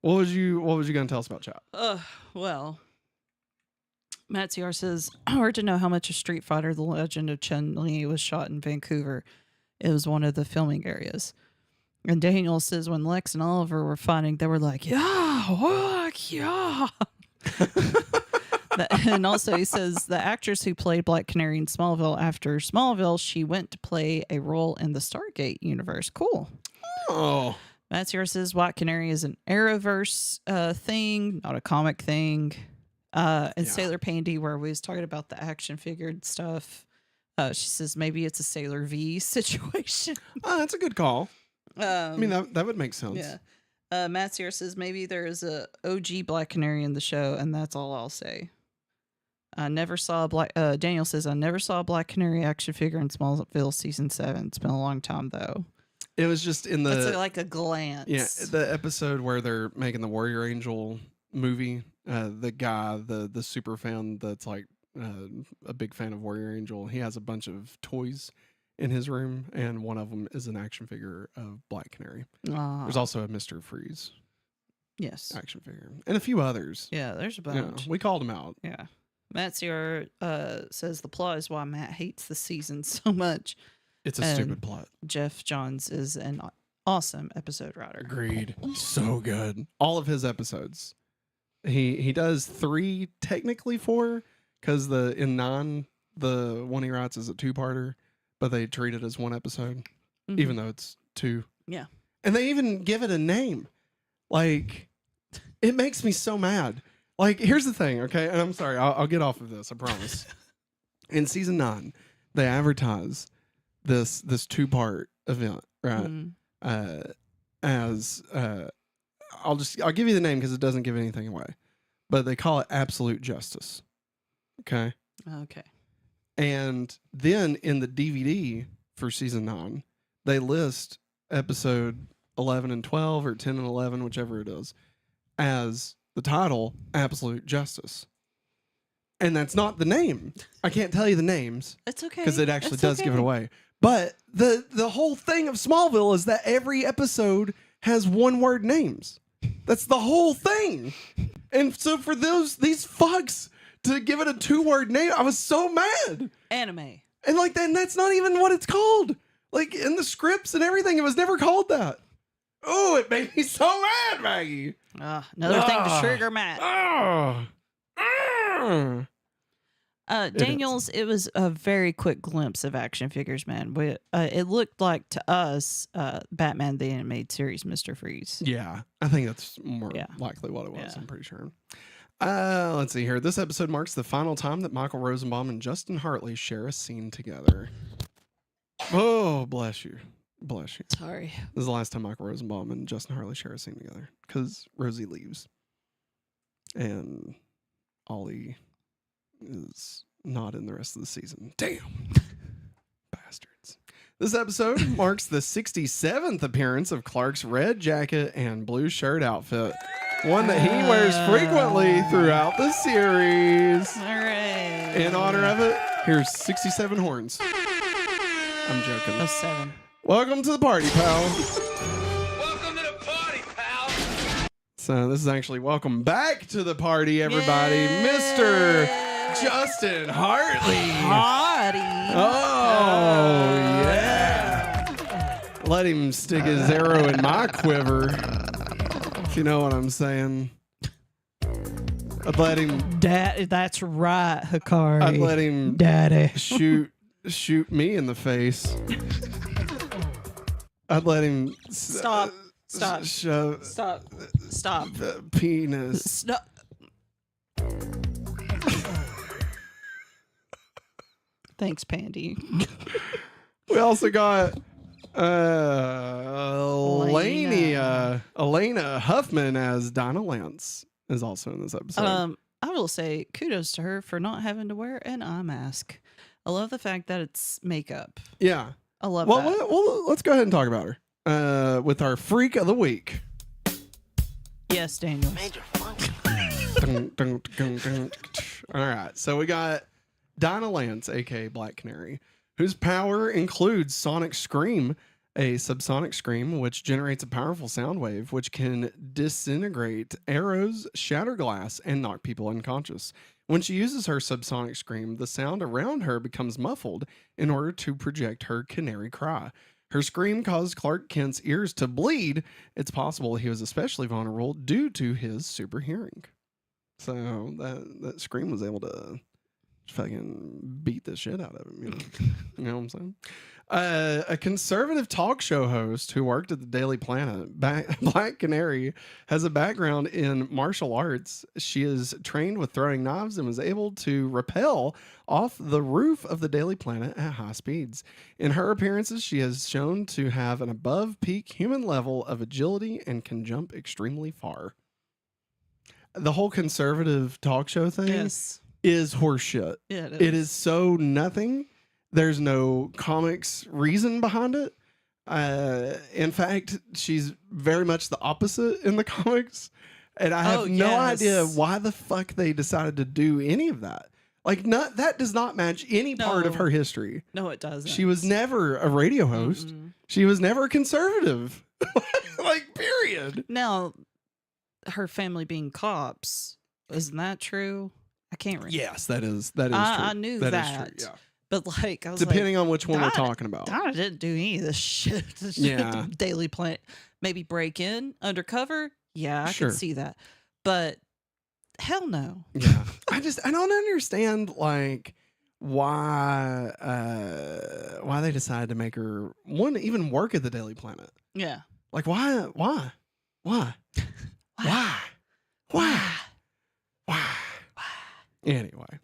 what was you going to tell us about chat? Well, Matt CR says, I heard to know how much of Street Fighter, The Legend of Chun-Li was shot in Vancouver. It was one of the filming areas. And Daniel says when Lex and Oliver were fighting, they were like, yeah, what, yeah. And also he says the actress who played Black Canary in Smallville, after Smallville, she went to play a role in the Stargate universe. Cool. Oh. Matt CR says White Canary is an Arrowverse thing, not a comic thing. And Sailor Pandy, where we was talking about the action figured stuff, she says maybe it's a Sailor V situation. Oh, that's a good call. I mean, that would make sense. Yeah. Matt here says maybe there is a OG Black Canary in the show, and that's all I'll say. I never saw a Black. Daniel says I never saw a Black Canary action figure in Smallville season 7. It's been a long time though. It was just in the. It's like a glance. Yeah, the episode where they're making the Warrior Angel movie. The guy, the super fan that's like a big fan of Warrior Angel. He has a bunch of toys in his room, and one of them is an action figure of Black Canary. There's also a Mr. Freeze action figure, and a few others. Yeah, there's a bunch. Yeah, we called him out. Yeah. Matt CR says the plot is why Matt hates the season so much. It's a stupid plot. Jeff Johns is an awesome episode writer. Agreed. So good. All of his episodes. He does 3, technically 4, because in 9, the one he writes is a 2-parter, but they treat it as one episode, even though it's 2. Yeah. And they even give it a name. Like, it makes me so mad. Like, here's the thing, okay? And I'm sorry, I'll get off of this, I promise. In season 9, they advertise this 2-part event, right? I'll give you the name because it doesn't give anything away, but they call it Absolute Justice. Okay. Okay. And then in the DVD for season 9, they list episode 11 and 12 or 10 and 11, whichever it is, as the title Absolute Justice. And that's not the name. I can't tell you the names. It's okay. Because it actually does give it away. But the whole thing of Smallville is that every episode has one-word names. That's the whole thing. And so for these fucks to give it a 2-word name, I was so mad. Anime. And like that's not even what it's called. Like in the scripts and everything, it was never called that. Oh, it made me so mad, Maggie. Another thing to trigger Matt. Daniels, it was a very quick glimpse of action figures, man. It looked like to us Batman the Animated Series, Mr. Freeze. Yeah, I think that's more likely what it was. Yeah. I'm pretty sure. Let's see here. This episode marks the final time that Michael Rosenbaum and Justin Hartley share a scene together. Oh, bless you. Bless you. Sorry. This is the last time Michael Rosenbaum and Justin Hartley share a scene together because Rosie leaves. And Ollie is not in the rest of the season. Damn. Bastards. This episode marks the 67th appearance of Clark's red jacket and blue shirt outfit, one that he wears frequently throughout the series. All right. In honor of it, here's 67 horns. I'm joking. That's 7. Welcome to the party, pal. Welcome to the party, pal. So this is actually welcome back to the party, everybody. Yay. Mr. Justin Hartley. Party. Oh, yeah. Let him stick his arrow in my quiver, if you know what I'm saying. I'd let him... That's right, Hikari. I'd let him... Daddy. Shoot me in the face. I'd let him... Stop. Shove... Stop. The penis. Stop. Thanks, Pandy. We also got Elena Huffman as Donna Lance is also in this episode. I will say kudos to her for not having to wear an eye mask. I love the fact that it's makeup. Yeah. I love that. Well, let's go ahead and talk about her with our Freak of the Week. Yes, Daniel. Major function. All right. So we got Donna Lance, a.k.a. Black Canary, whose power includes Sonic Scream, a subsonic scream which generates a powerful sound wave which can disintegrate arrows, shatter glass, and knock people unconscious. When she uses her subsonic scream, the sound around her becomes muffled in order to project her canary cry. Her scream caused Clark Kent's ears to bleed. It's possible he was especially vulnerable due to his super hearing. So that scream was able to fucking beat the shit out of him. You know what I'm saying? A conservative talk show host who worked at the Daily Planet, Black Canary, has a background in martial arts. She is trained with throwing knives and was able to rappel off the roof of the Daily Planet at high speeds. In her appearances, she has shown to have an above-peak human level of agility and can jump extremely far. The whole conservative talk show thing is horseshit. Yeah, it is so nothing. There's no comics reason behind it. In fact, she's very much the opposite in the comics. And I have no idea why the fuck they decided to do any of that. Like, that does not match any part of her history. No, it doesn't. She was never a radio host. Mm-mm. She was never a conservative. Like, period. Now, her family being cops, isn't that true? I can't remember. Yes, that is true. I knew that. Is true, yeah. But like, I was depending on which one we're Donna- talking about. Donna didn't do any of this shit. Yeah. Daily Planet. Maybe break in undercover. Yeah, I Sure. can see that. But hell no. Yeah. I don't understand like why they decided to make her even work at the Daily Planet. Yeah. Like why? Anyway,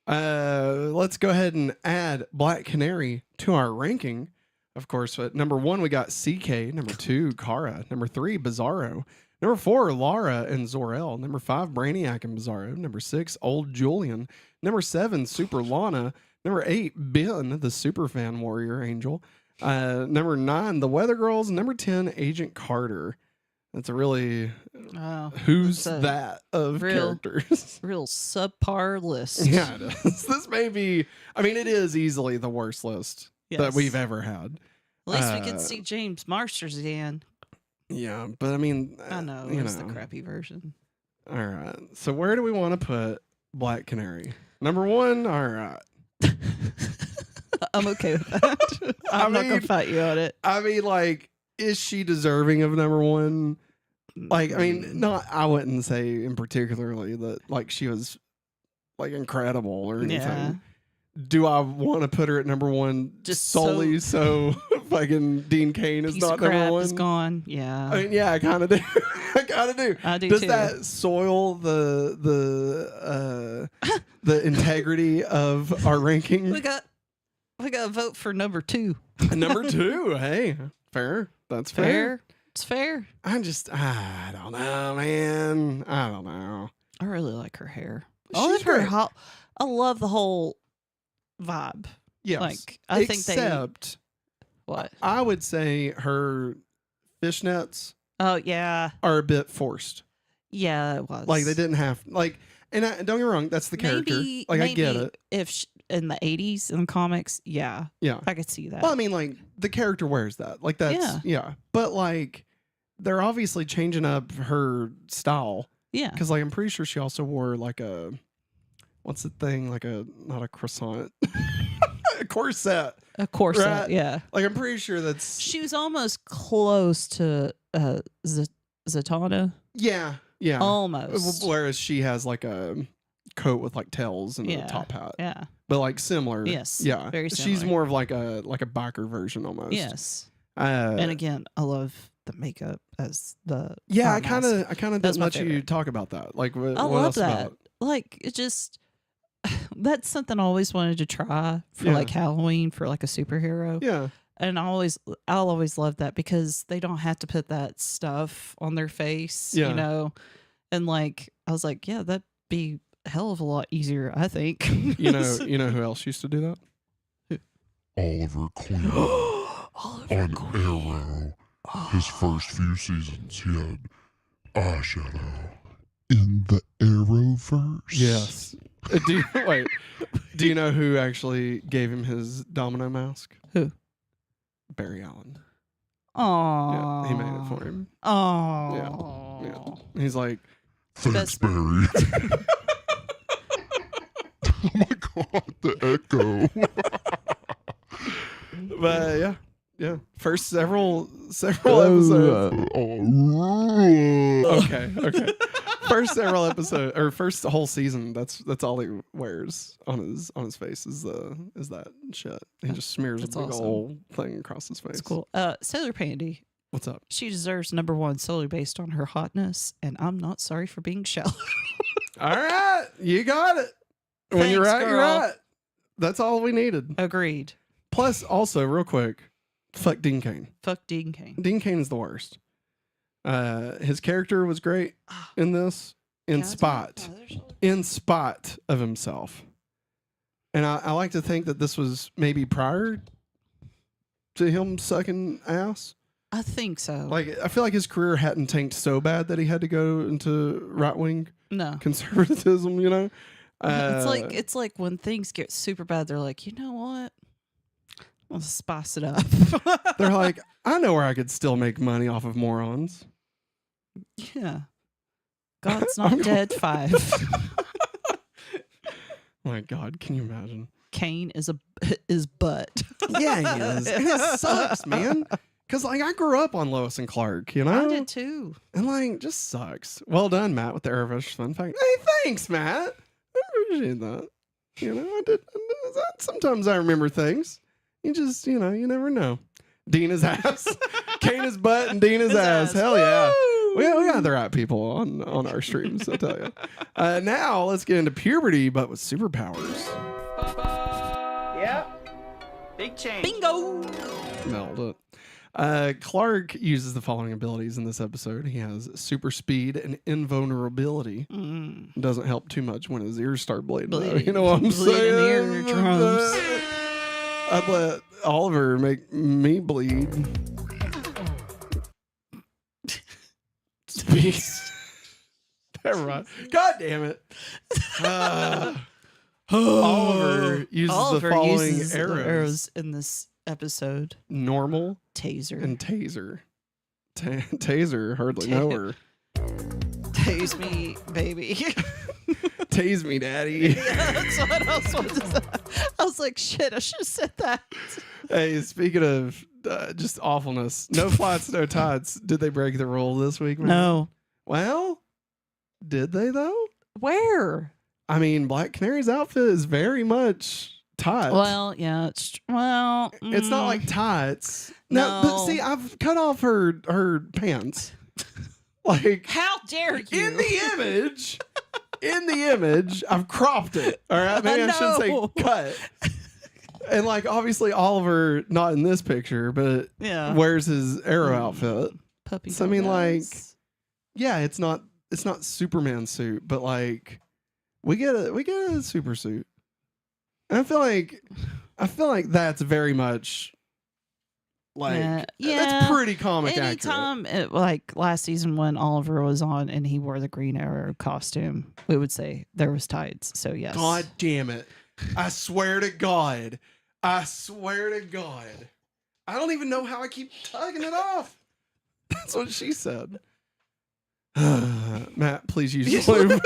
let's go ahead and add Black Canary to our ranking. Of course, at number 1, we got CK. Number 2, Kara. Number 3, Bizarro. Number 4, Lara and Zor-El. Number 5, Brainiac and Bizarro. Number 6, Old Julian. Number 7, Super Lana. Number 8, Ben, the Superfan Warrior Angel. Number 9, The Weather Girls. Number 10, Agent Carter. That's a really who's that of characters. Real subpar list. Yeah, it is. This may be, I mean, it is easily the worst list that we've ever had. At least we could see James Marsters again. Yeah, but I mean, I know, it's the crappy version. All right. So where do we want to put Black Canary? Number 1, all right. I'm okay with that. I'm not going to fight you on it. I mean, like, is she deserving of number 1? Like, I mean, I wouldn't say in particularly that, like, she was, like, incredible or anything. Yeah. Do I want to put her at number 1 just solely so fucking Dean Cain is not number 1? Is gone. Yeah. I mean, yeah, I kind of do. I kind of do. I do Does too. that soil the integrity of our ranking? We got a vote for number 2. Number 2. Hey, fair. That's fair. It's fair. I don't know, man. I don't know. I really like her hair. She's great. I love the whole vibe. Yes. Like, I think except What? I would say her fishnets. Oh yeah, are a bit forced. Yeah, it was. Like they didn't have like, and don't get me wrong, that's the character. Like I get it. If in the 80s in the comics, yeah, I could see that. Well, I mean, like the character wears that. Like that's But like, they're obviously changing up her style. Yeah, because like I'm pretty sure she also wore like a, what's the thing? Like not a croissant, a corset. A corset, right? Yeah. Like I'm pretty sure she was almost close to Zatanna. Yeah. Almost. Whereas she has like a coat with like tails and a top hat. Yeah. But like similar. Yes. Yeah. Very similar. She's more of like a biker version almost. Yes. And again, I love the makeup as the I kind of didn't let you talk about that. Like what love else that. about? Like it just that's something I always wanted to try for like Halloween for like a superhero. Yeah. And I'll always love that because they don't have to put that stuff on their face, you know. And like I was like, yeah, that'd be a hell of a lot easier, I think. you know who else used to do that? Oliver Queen. On Arrow. His first few seasons, he had eyeshadow in the Arrowverse. Yes. Do you know who actually gave him his domino mask? Who? Barry Allen. Oh. Yeah, he made it for him. Oh. Yeah. He's like, thanks, Barry. Oh my God, the echo. But yeah. First several episodes. Okay. First several episodes or first whole season. That's all he wears on his face is that shit. He just smears a big old thing across his face. That's cool. Sailor Pandy. What's up? She deserves #1 solely based on her hotness, and I'm not sorry for being shallow. All right, you got it. When Thanks, you're right, girl. you're right. That's all we needed. Agreed. Plus, also, real quick, fuck Dean Cain. Fuck Dean Cain. Dean Cain is the worst. His character was great in this, in spot of himself. And I like to think that this was maybe prior to him sucking ass. I think so. Like, I feel like his career hadn't tanked so bad that he had to go into right-wing conservatism, you know? It's like when things get super bad, they're like, you know what? Let's spice it up. They're like, I know where I could still make money off of morons. Yeah. God's Not Dead 5. My God, can you imagine? Cain is butt. Yeah, he is. And it sucks, man. Because, like, I grew up on Lois and Clark, you know? I did too. And, like, just sucks. Well done, Matt, with the Arrowverse fun fact. Hey, thanks, Matt. I appreciate that. You know, I did. Sometimes I remember things. You just, you know, you never know. Dina's ass. Kana's butt and Dina's ass. Hell yeah. We got the right people on our streams, I'll tell you. Now, let's get into puberty, but with superpowers. Yep. Big change. Bingo. Nailed it. Clark uses the following abilities in this episode. He has super speed and invulnerability. Doesn't help too much when his ears start bleeding. You know what I'm saying? Eardrums. I'd let Oliver make me bleed. Speed. Right. God damn it. Oliver uses the following arrows in this episode. Normal, taser, and taser. Taser, hardly know her. Tase me, baby. Tase me, daddy. Yeah, that's what I was supposed to say. I was like, shit, I should have said that. Hey, speaking of just awfulness, no flats, no tots. Did they break the rule this week, man? No. Well, did they though? Where? I mean, Black Canary's outfit is very much tights. Well, yeah, it's not like tights. No, but see, I've cut off her pants. Like, how dare you? In the image, I've cropped it. All right, maybe I should say cut. And like, obviously, Oliver not in this picture, but wears his Arrow outfit. Puppy. So I mean, like, yeah, it's not Superman suit, but like, we get a super suit. And I feel like that's very much Like, that's pretty comic accurate. Like last season when Oliver was on and he wore the Green Arrow costume, we would say there was tights. So yes. God damn it. I swear to God. I don't even know how I keep tugging it off. That's what she said. Matt, please use lube.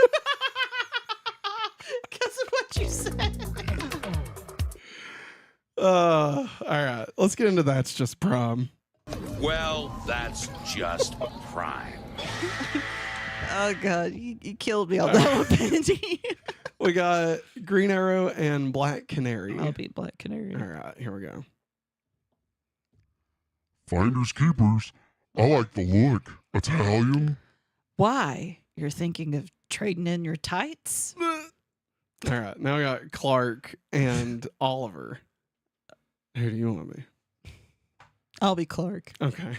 Because of what you said. All right, let's get into That's Just Prom. Well, that's just prime. Oh, God, you killed me on that one, Benji. We got Green Arrow and Black Canary. I'll be Black Canary. All right, here we go. Finders keepers. I like the look. Italian. Why? You're thinking of trading in your tights? All right, now we got Clark and Oliver. Who do you want to be? I'll be Clark. Okay.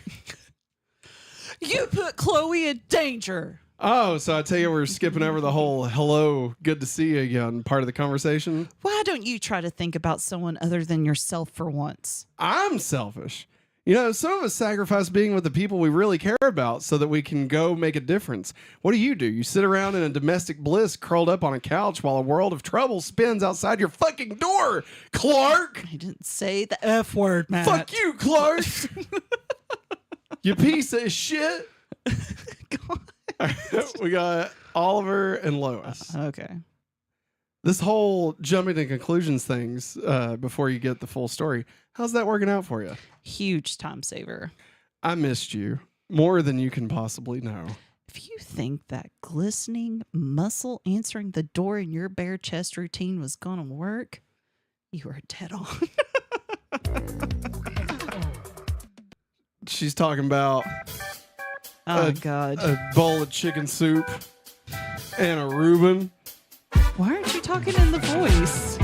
You put Chloe in danger. Oh, so I tell you, we're skipping over the whole hello, good to see you again part of the conversation. Why don't you try to think about someone other than yourself for once? I'm selfish. You know, some of us sacrifice being with the people we really care about so that we can go make a difference. What do? You sit around in a domestic bliss curled up on a couch while a world of trouble spins outside your fucking door, Clark. I didn't say the F word, Matt. Fuck you, Clark. You piece of shit. We got Oliver and Lois. Okay. This whole jumping to conclusions things before you get the full story, how's that working out for you? Huge time saver. I missed you more than you can possibly know. If you think that glistening muscle answering the door in your bare chest routine was going to work, you were dead on. She's talking about God, a bowl of chicken soup and a Reuben. Why aren't you talking in the voice?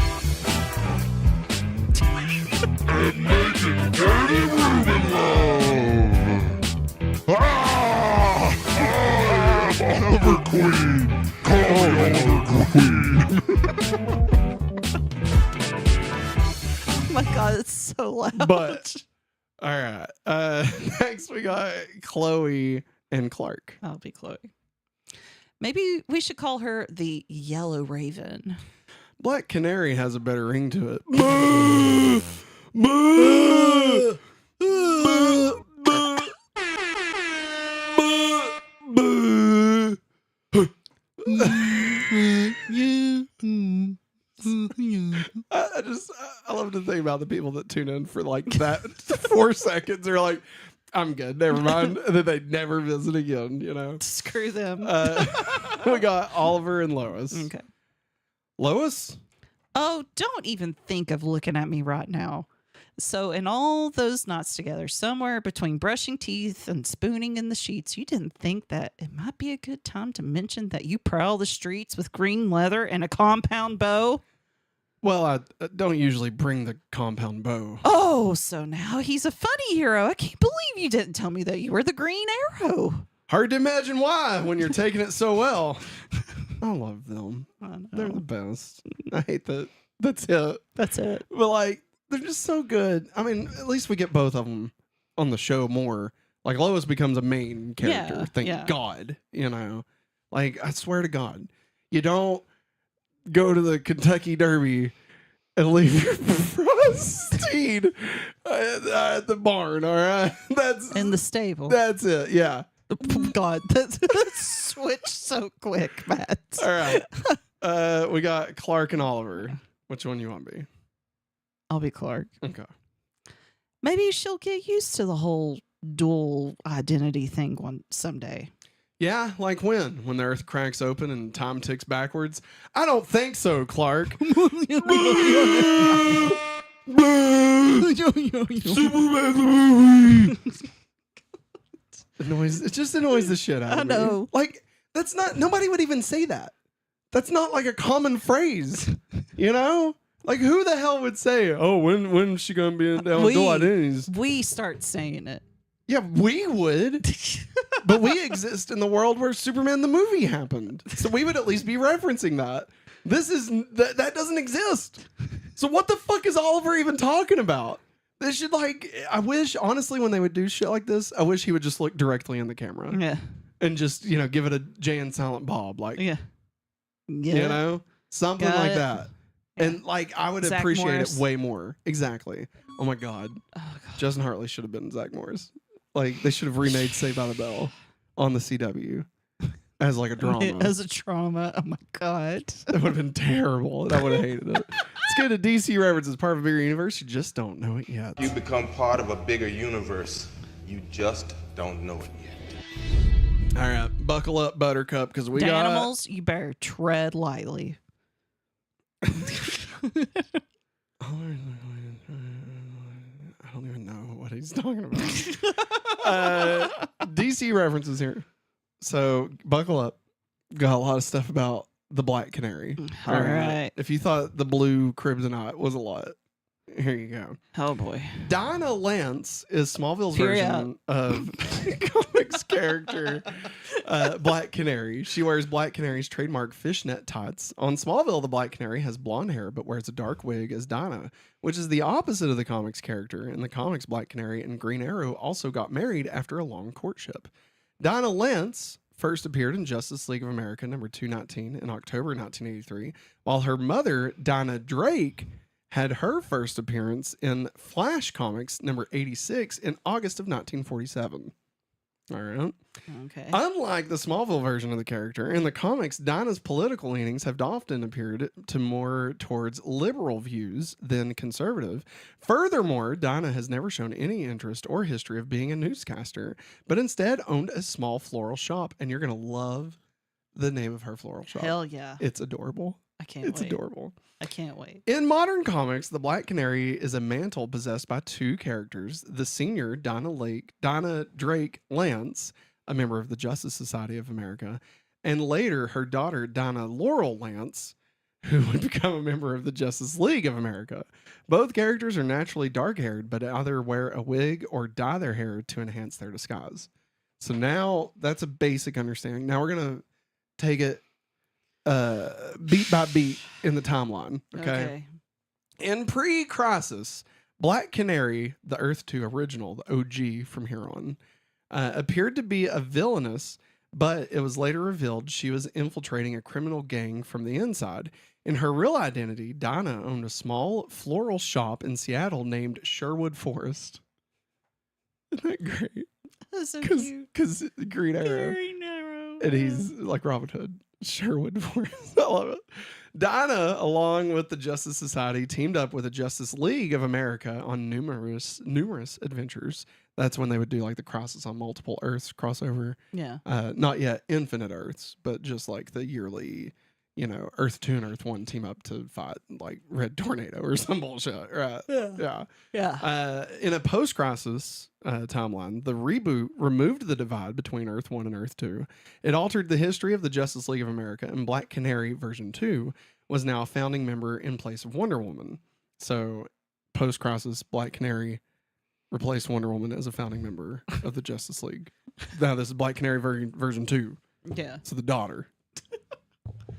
And making dirty Reuben love. Oliver Queen. Call me Oliver Queen. Oh my God, it's so loud. But, all right. Next we got Chloe and Clark. I'll be Chloe. Maybe we should call her the Yellow Raven. Black Canary has a better ring to it. Boo! Boo! Boo! Boo! Boo! I love to think about the people that tune in for like that 4 seconds. They're like, I'm good, never mind. And then they never visit again, you know? Screw them. We got Oliver and Lois. Okay. Lois? Oh, don't even think of looking at me right now. So in all those nights together, somewhere between brushing teeth and spooning in the sheets, you didn't think that it might be a good time to mention that you prowl the streets with green leather and a compound bow? Well, I don't usually bring the compound bow. Oh, so now he's a funny hero. I can't believe you didn't tell me that you were the Green Arrow. Hard to imagine why when you're taking it so well. I love them. They're the best. I hate that. That's it. That's it. But like, they're just so good. I mean, at least we get both of them on the show more. Like Lois becomes a main character. Thank God. You know, like I swear to God, you don't go to the Kentucky Derby and leave your steed at the barn. All right, that's in the stable. That's it. Yeah. God, that's switched so quick, Matt. All right. We got Clark and Oliver. Which one you want to be? I'll be Clark. Okay. Maybe she'll get used to the whole dual identity thing someday. Yeah, like when? When the earth cracks open and time ticks backwards? I don't think so, Clark. Superman the movie. It just annoys the shit out of me. I know. Like, that's not, nobody would even say that. That's not like a common phrase, you know? Like, who the hell would say, oh, when is she going to be in dual identities? We start saying it. Yeah, we would. But we exist in the world where Superman the movie happened. So we would at least be referencing that. That doesn't exist. So what the fuck is Oliver even talking about? They should I wish, honestly, when they would do shit like this, I wish he would just look directly in the camera. Yeah. And just, give it a Jay and Silent Bob. Yeah. Something Got like it. that. Yeah. And I would Zach appreciate Morris. it way more. Exactly. Oh my God. Justin Hartley should have been Zach Morris. They should have remade Saved by the Bell on the CW as a drama. As a trauma. Oh my God. That would have been terrible. And I would have hated it. Let's go to DC References, part of a bigger universe. You just don't know it yet. You become part of a bigger universe. You just don't know it yet. All right, buckle up, Buttercup, because we got animals. You better tread lightly. I don't even know what he's talking about. DC References here. So buckle up. Got a lot of stuff about the Black Canary. All right. If you thought the blue Kryptonite was a lot, here you go. Oh boy. Dinah Lance is Smallville's Fury version of comics character Black Canary. She wears Black Canary's trademark fishnet tights. On Smallville, the Black Canary has blonde hair but wears a dark wig as Dinah, which is the opposite of the comics character. In the comics, Black Canary and Green Arrow also got married after a long courtship. Dinah Lance first appeared in Justice League of America number 219 in October 1983, while her mother, Dinah Drake, had her first appearance in Flash Comics number 86 in August of 1947. All right. Okay. Unlike the Smallville version of the character, in the comics, Dinah's political leanings have often appeared to more towards liberal views than conservative. Furthermore, Dinah has never shown any interest or history of being a newscaster, but instead owned a small floral shop, and you're going to love the name of her floral shop. Hell yeah. It's adorable. I can't It's wait. adorable. I can't wait. In modern comics, the Black Canary is a mantle possessed by two characters. The senior, Dinah Drake Lance, a member of the Justice Society of America, and later her daughter, Dinah Laurel Lance, who would become a member of the Justice League of America. Both characters are naturally dark-haired, but either wear a wig or dye their hair to enhance their disguise. So now that's a basic understanding. Now we're going to take it beat by beat in the timeline. Okay. In pre-Crisis, Black Canary, the Earth 2 original, the OG from here on, appeared to be a villainess, but it was later revealed she was infiltrating a criminal gang from the inside. In her real identity, Dinah owned a small floral shop in Seattle named Sherwood Forest. Isn't that great? That's so cute. Because Green Arrow. Green Arrow. And he's like Robin Hood. Sherwood Forest. I love it. Dinah, along with the Justice Society, teamed up with the Justice League of America on numerous adventures. That's when they would do the Crisis on Multiple Earths crossover. Yeah. Not yet Infinite Earths, but just the yearly, Earth 2 and Earth 1 team up to fight Red Tornado or some bullshit. Right. Yeah. Yeah. In a post-Crisis timeline, the reboot removed the divide between Earth 1 and Earth 2. It altered the history of the Justice League of America, and Black Canary version 2 was now a founding member in place of Wonder Woman. So, post-Crisis, Black Canary replaced Wonder Woman as a founding member of the Justice League. Now this is Black Canary version 2. Yeah. So the daughter.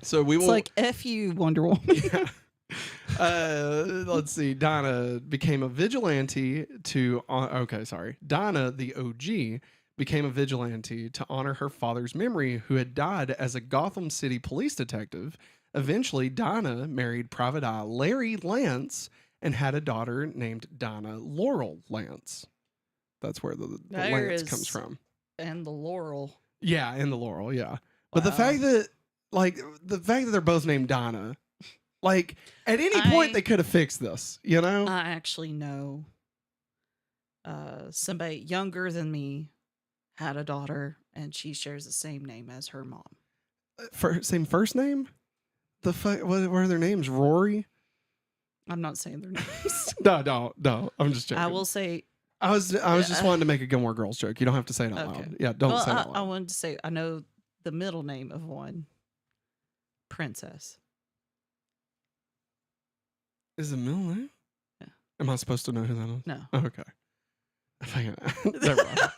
So we It's will F you, Wonder Woman. Yeah. Let's see. Dinah became a vigilante to. Dinah, the OG, became a vigilante to honor her father's memory, who had died as a Gotham City police detective. Eventually, Dinah married Private Eye Larry Lance and had a daughter named Dinah Laurel Lance. That's where the Lance comes from. And the Laurel. Yeah, and the Laurel. Yeah, but the fact that they're both named Dinah. At any point, they could have fixed this, I actually know somebody younger than me had a daughter, and she shares the same name as her mom. Same first name? What are their names? Rory? I'm not saying their names. No. I'm just joking. I will say... I was just wanting to make a Gilmore Girls joke. You don't have to say it out loud. Yeah, don't say it out loud. I wanted to say, I know the middle name of one. Princess. Is it middle name? Yeah. Am I supposed to know who that is? No. Oh, okay. Never mind.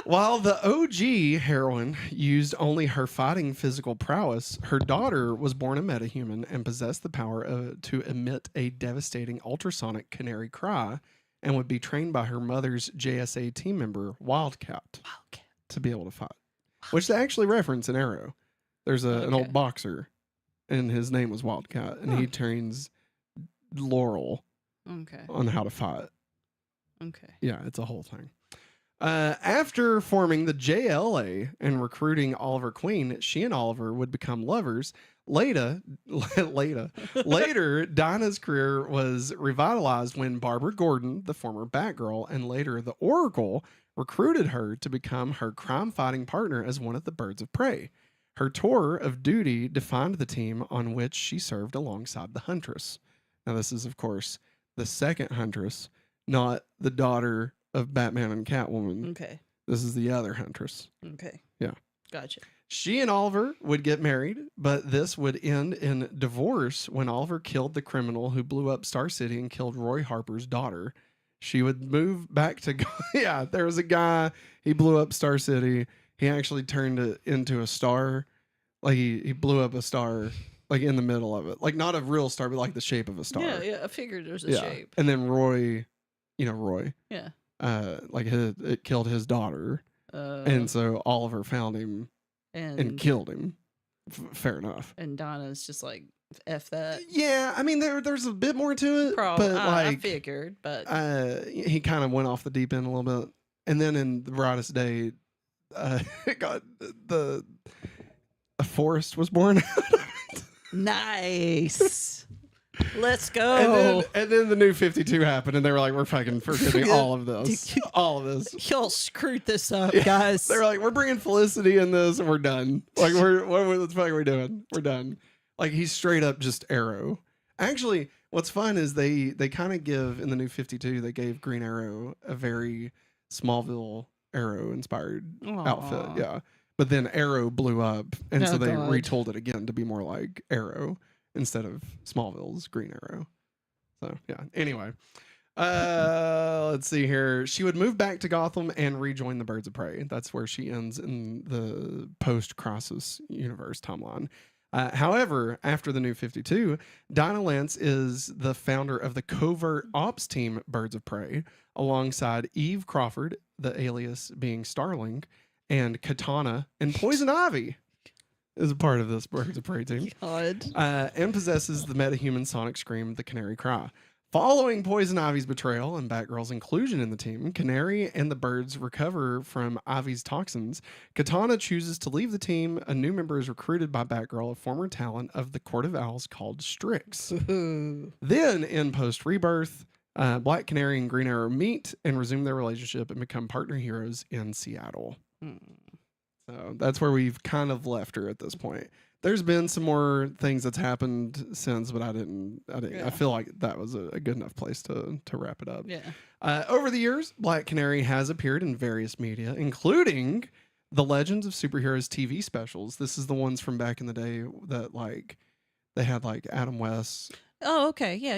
While the OG heroine used only her fighting physical prowess, her daughter was born a metahuman and possessed the power to emit a devastating ultrasonic canary cry and would be trained by her mother's JSA team member, Wildcat, to be able to fight. Which they actually reference in Arrow. There's an old boxer, and his name was Wildcat, and he trains Laurel on how to fight. Okay. Yeah, it's a whole thing. After forming the JLA and recruiting Oliver Queen, she and Oliver would become lovers. Later, Dinah's career was revitalized when Barbara Gordon, the former Batgirl, and later the Oracle, recruited her to become her crime-fighting partner as one of the Birds of Prey. Her tour of duty defined the team on which she served alongside the Huntress. Now, this is, of course, the second Huntress, not the daughter of Batman and Catwoman. Okay. This is the other Huntress. Okay. Yeah. Gotcha. She and Oliver would get married, but this would end in divorce when Oliver killed the criminal who blew up Star City and killed Roy Harper's daughter. She would move back to... Yeah, there was a guy, he blew up Star City. He actually turned it into a star. Like, he blew up a star, like, in the middle of it. Like, not a real star, but, like, the shape of a star. Yeah, I figured there's a shape. And then Roy, Roy. Yeah. It killed his daughter. And so Oliver found him and killed him. Fair enough. And Donna's just like, F that. Yeah, I mean, there's a bit more to it. Probably, but I figured, but he kind of went off the deep end a little bit. And then in The Brightest Day, a forest was born out of it. Nice. Let's go. And then the New 52 happened, and they were like, we're fucking forgetting all of this. All of this. Y'all screwed this up, guys. They're like, we're bringing Felicity in this, and we're done. Like, what the fuck are we doing? We're done. Like, he's straight up just Arrow. Actually, what's fun is they kind of give, in the New 52, they gave Green Arrow a very Smallville Arrow-inspired outfit. Yeah. But then Arrow blew up, and so they retooled it again to be more like Arrow instead of Smallville's Green Arrow. So, yeah. Anyway, let's see here. She would move back to Gotham and rejoin the Birds of Prey. That's where she ends in the post-Crisis universe timeline. However, after the New 52, Dinah Lance is the founder of the covert ops team Birds of Prey, alongside Eve Crawford, the alias being Starling, and Katana and Poison Ivy is a part of this Birds of Prey team. God. And possesses the metahuman sonic scream, the Canary Cry. Following Poison Ivy's betrayal and Batgirl's inclusion in the team, Canary and the Birds recover from Ivy's toxins. Katana chooses to leave the team. A new member is recruited by Batgirl, a former Talon of the Court of Owls called Strix. Then, in post-rebirth, Black Canary and Green Arrow meet and resume their relationship and become partner heroes in Seattle. So that's where we've kind of left her at this point. There's been some more things that's happened since, but I didn't. Yeah. I feel like that was a good enough place to wrap it up. Yeah. Over the years, Black Canary has appeared in various media, including the Legends of Superheroes TV specials. This is the ones from back in the day that like they had like Adam West. Oh, okay. Yeah.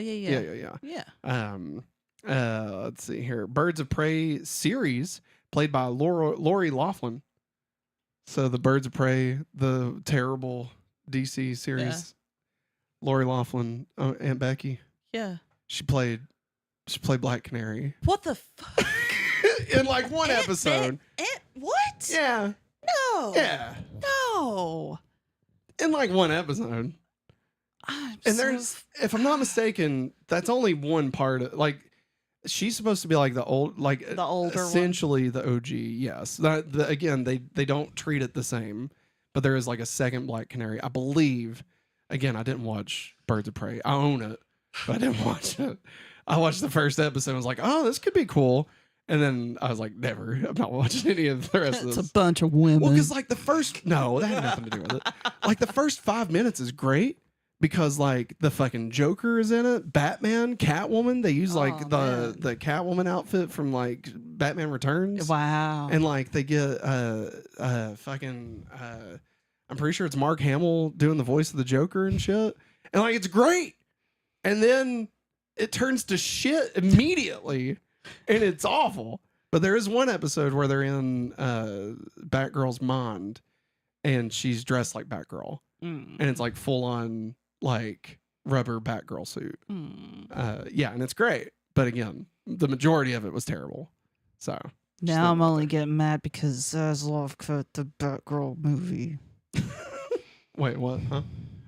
Let's see here. Birds of Prey series played by Lori Loughlin. So the Birds of Prey, the terrible DC series, Lori Loughlin, Aunt Becky. Yeah. She played Black Canary. What the fuck? In like one episode. What? Yeah. No. Yeah. No. In like one episode. There's, if I'm not mistaken, that's only one part of, like, she's supposed to be like the older essentially one. The OG, yes. Again, they don't treat it the same, but there is like a second Black Canary, I believe. Again, I didn't watch Birds of Prey. I own it, but I didn't watch it. I watched the first episode and was like, oh, this could be cool. And then I was like, never. I'm not watching any of the rest of this. It's a bunch of women. Well, because like that had nothing to do with it. Like the first 5 minutes is great. Because like the fucking Joker is in it, Batman, Catwoman. They use like the Catwoman outfit from like Batman Returns. Wow. And like they get fucking I'm pretty sure it's Mark Hamill doing the voice of the Joker and shit. And like it's great. And then it turns to shit immediately, and it's awful. But there is one episode where they're in Batgirl's Mind, and she's dressed like Batgirl, and it's like full on like rubber Batgirl suit. Yeah, and it's great. But again, the majority of it was terrible. So now I'm only getting mad because Zaslav cut the Batgirl movie. Wait, what? Huh?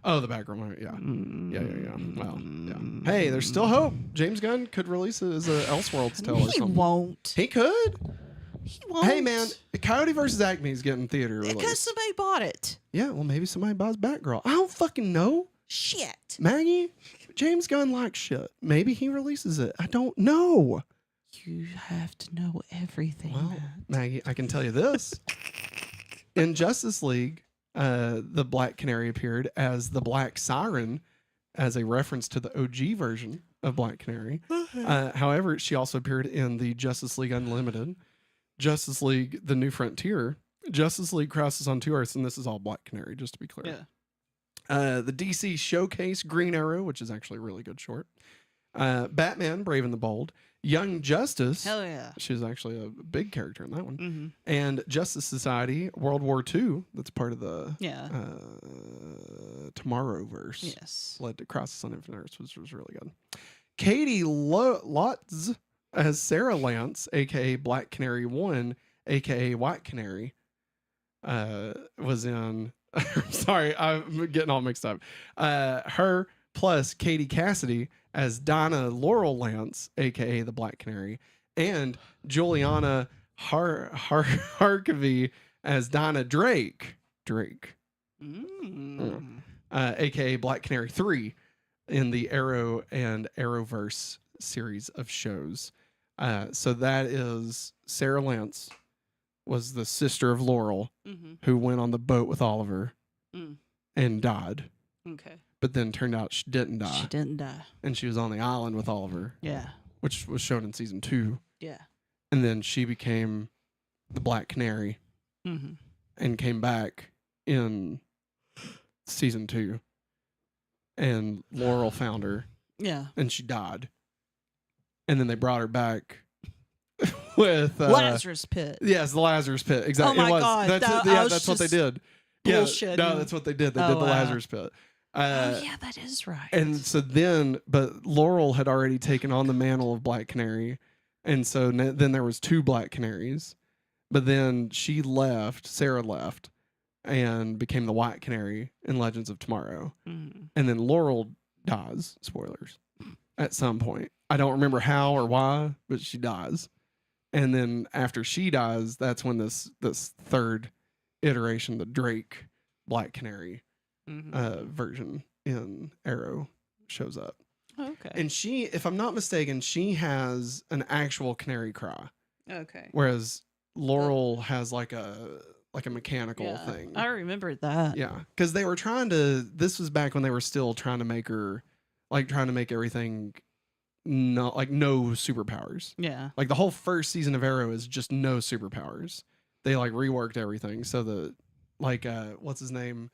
Oh, the Batgirl movie. Yeah. Yeah. Well, yeah. Hey, there's still hope. James Gunn could release it as a Elseworlds tale or something. He won't. He could. He won't. Hey, man, Coyote vs. Acme is getting theater release. Because somebody bought it. Yeah, well, maybe somebody buys Batgirl. I don't fucking know. Shit. Maggie, James Gunn likes shit. Maybe he releases it. I don't know. You have to know everything. Well, Maggie, I can tell you this. In Justice League, the Black Canary appeared as the Black Siren as a reference to the OG version of Black Canary. However, she also appeared in the Justice League Unlimited, Justice League The New Frontier, Justice League Crisis on Two Earths, and this is all Black Canary, just to be clear. Yeah. The DC Showcase Green Arrow, which is actually a really good short. Batman, Brave and the Bold. Young Justice. Hell yeah. She's actually a big character in that one. And Justice Society, World War II. That's part of the Tomorrowverse. Yes. Led to Crisis on Infinite Earths, which was really good. Katie Lotz as Sarah Lance, a.k.a. Black Canary 1, a.k.a. White Canary, was in... I'm sorry, I'm getting all mixed up. Her plus Katie Cassidy as Donna Laurel Lance, a.k.a. the Black Canary, and Juliana Harkavy as Donna Drake, a.k.a. Black Canary 3, in the Arrow and Arrowverse series of shows. So that is Sarah Lance was the sister of Laurel who went on the boat with Oliver and died. Okay. But then turned out she didn't die. She didn't die. And she was on the island with Oliver. Yeah. Which was shown in season 2. Yeah. And then she became the Black Canary and came back in season 2. And Laurel found her. Yeah. And she died. And then they brought her back with Lazarus Pit. Yes, the Lazarus Pit. Exactly. Oh my God. That's what they did. Bullshit. Yeah, no, that's what they did. They did the Lazarus Pit. Yeah, that is right. And so then, but Laurel had already taken on the mantle of Black Canary. And so then there was 2 Black Canaries. But then she left, Sarah left, and became the White Canary in Legends of Tomorrow. And then Laurel dies, spoilers, at some point. I don't remember how or why, but she dies. And then after she dies, that's when this third iteration, the Drake Black Canary version in Arrow shows up. Okay. And she, if I'm not mistaken, she has an actual canary cry. Okay. Whereas Laurel has like a mechanical thing. I remember that. Yeah. Because they were this was back when they were still trying to make her, like trying to make everything no superpowers. Yeah. Like the whole first season of Arrow is just no superpowers. They like reworked everything so that like what's his name?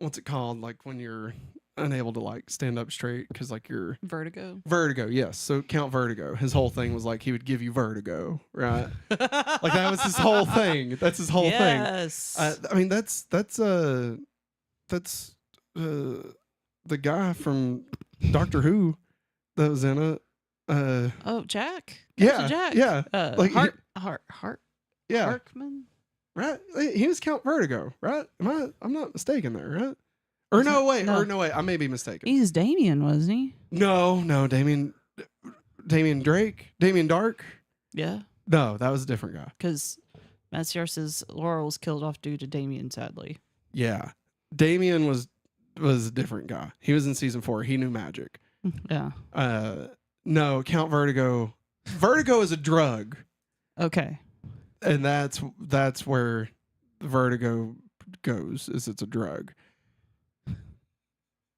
What's it called? Like when you're unable to like stand up straight because like you're Vertigo, yes. So Count Vertigo, his whole thing was like he would give you vertigo, right? Like that was his whole thing. That's his whole thing. Yes. I mean that's the guy from Doctor Who that was in it. Jack. Yeah, Jack. Yeah. Like Hart. Yeah. Harkman. Right? He was Count Vertigo, right? I'm not mistaken there, right? Or no, wait. I may be mistaken. He's Damien, wasn't he? No, Damien Drake? Damien Dark? Yeah. No, that was a different guy. Because Matsiar says Laurel was killed off due to Damien, sadly. Yeah. Damien was a different guy. He was in season 4. He knew magic. Yeah. No, Count Vertigo. Vertigo is a drug. Okay. And that's where Vertigo goes, is it's a drug.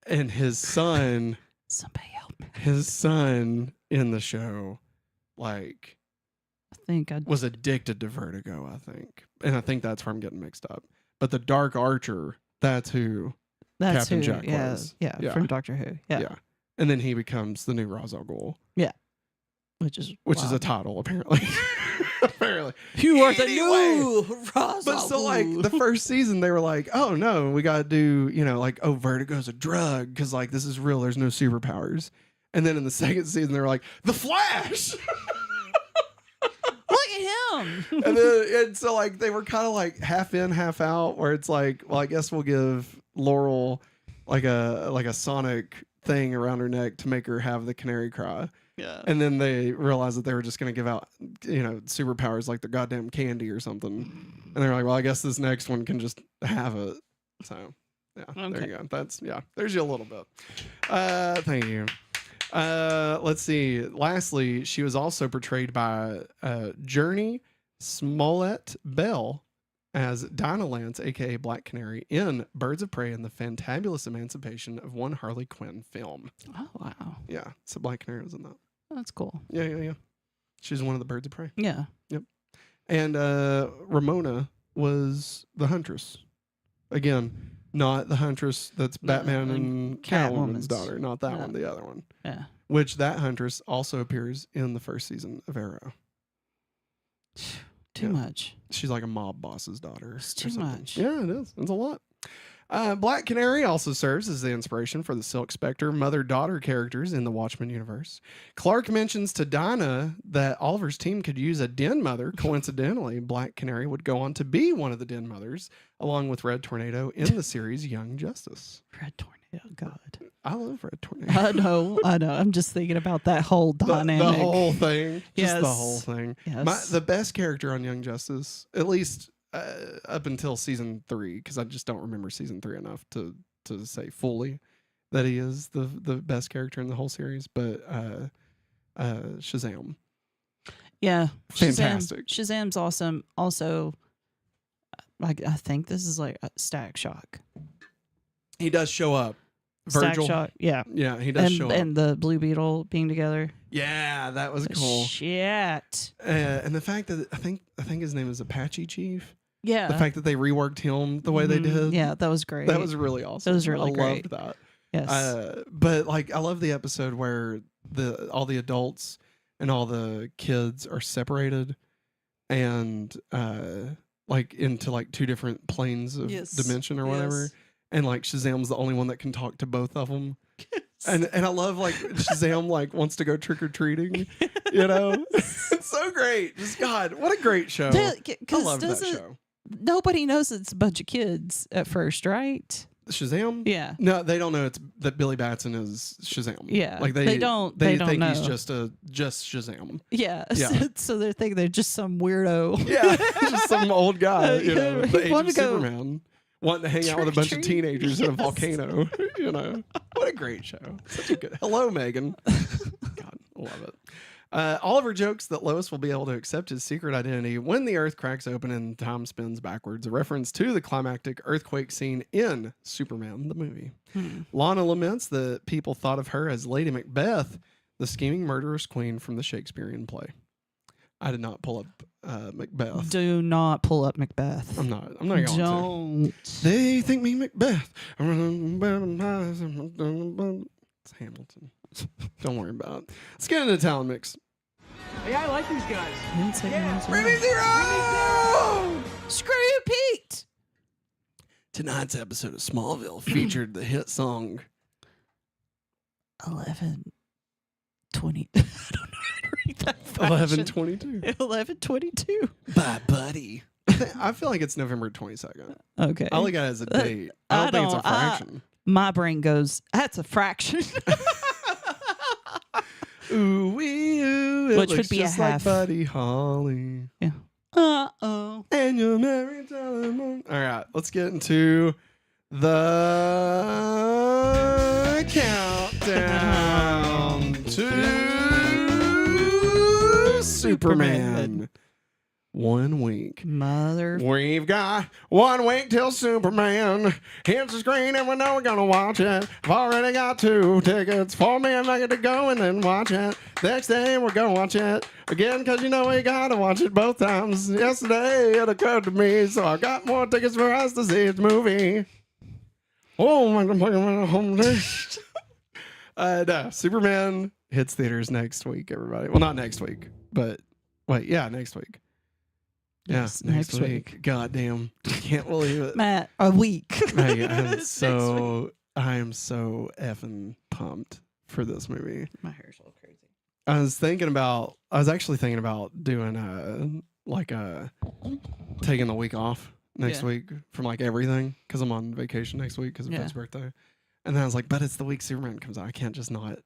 And his son, somebody help me. His son in the show, like, was addicted to Vertigo, I think. And I think that's where I'm getting mixed up. But the Dark Archer, that's Captain Jack was. Yeah, from Doctor Who. Yeah. And then he becomes the new Ra's al Ghul. Yeah. which is a title apparently. Apparently, you are the new but so like the first season they were like, oh no, we gotta do, like, oh, Vertigo's a drug because like this is real, there's no superpowers. And then in the second season they were like, the Flash. Look at him. and so like they were kind of like half in half out, where it's like, well, I guess we'll give Laurel like a sonic thing around her neck to make her have the canary cry. Yeah. And then they realized that they were just going to give out, superpowers like their goddamn candy or something. And they're like, well, I guess this next one can just have it. So, yeah, okay. There you go. There's you a little bit. Thank you. Let's see. Lastly, she was also portrayed by Journey Smollett Bell as Dinah Lance, a.k.a. Black Canary, in Birds of Prey and the Fantabulous Emancipation of One Harley Quinn film. Oh, wow. Yeah, so Black Canary was in that. That's cool. Yeah. She's one of the Birds of Prey. Yeah. Yep. And Ramona was the Huntress. Again, not the Huntress that's Batman and Catwoman's daughter. Not that one, the other one. Yeah. Which that Huntress also appears in the first season of Arrow. Too much. She's like a mob boss's daughter. It's too much. Yeah, it is. It's a lot. Black Canary also serves as the inspiration for the Silk Spectre mother-daughter characters in the Watchmen universe. Clark mentions to Dinah that Oliver's team could use a Den Mother. Coincidentally, Black Canary would go on to be one of the Den Mothers, along with Red Tornado in the series Young Justice. Red Tornado, God. I love Red Tornado. I know. I'm just thinking about that whole dynamic. The whole thing. Yes. Just the whole thing. Yes. The best character on Young Justice, at least up until season 3, because I just don't remember season 3 enough to say fully that he is the best character in the whole series, but Shazam. Yeah. Fantastic. Shazam's awesome. Also, I think this is like Static Shock. He does show up. Static Shock, yeah. Yeah, he does show up. And the Blue Beetle being together. Yeah, that was cool. Shit. And the fact that I think his name is Apache Chief. Yeah. The fact that they reworked him the way they did. Yeah, that was great. That was really awesome. That was really great. I loved that. Yes. But like, I love the episode where all the adults and all the kids are separated and like into like 2 different planes of dimension or whatever. Yes. And like Shazam's the only one that can talk to both of them. And I love like Shazam like wants to go trick or treating, It's so great. Just God, what a great show. I love that show. Nobody knows it's a bunch of kids at first, right? Shazam? Yeah. No, they don't know that Billy Batson is Shazam. Yeah. Like they don't think know. he's just Shazam. Yeah. So they think they're just some weirdo. Yeah. Just some old guy, the age of go Superman. Wanting to hang out with a bunch of teenagers in a volcano, What a great show. Such a good. Hello, Megan. God, I love it. Oliver jokes that Lois will be able to accept his secret identity when the Earth cracks open and time spins backwards, a reference to the climactic earthquake scene in Superman, the movie. Lana laments that people thought of her as Lady Macbeth, the scheming murderous queen from the Shakespearean play. I did not pull up Macbeth. Do not pull up Macbeth. I'm not going to. Don't. They think me Macbeth. It's Hamilton. Don't worry about it. Let's get into the Talon mix. Yeah, I like these guys. Bring me zero! Screw you, Pete! Tonight's episode of Smallville featured the hit song 11:20. I don't know how to read that. 11:22. 11:22. Bye, buddy. I feel like it's November 22nd. Okay. I look at it as a date. I don't think it's a fraction. My brain goes, that's a fraction. Ooh, wee, ooh. It Which looks would be just a half. like Buddy Holly. Yeah. Uh-oh. And you're married. All right, let's get into the countdown to Superman. 1 week. We've got 1 week till Superman hits the screen and we know we're gonna watch it. I've already got 2 tickets for me and I get to go and then watch it. Next day we're gonna watch it again because we gotta watch it both times. Yesterday it occurred to me, so I got more tickets for us to see this movie. Oh my God. No, Superman hits theaters next week, everybody. Well, not next week, but wait, yeah, next week. Yes, yeah, next week. Goddamn. Can't believe it. Matt, a week. Hey, I am so effing pumped for this movie. My hair's all crazy. I was actually thinking about doing taking the week off next week from like everything because I'm on vacation next week because of Ben's birthday. And then I was like, but it's the week Superman comes out. I can't just not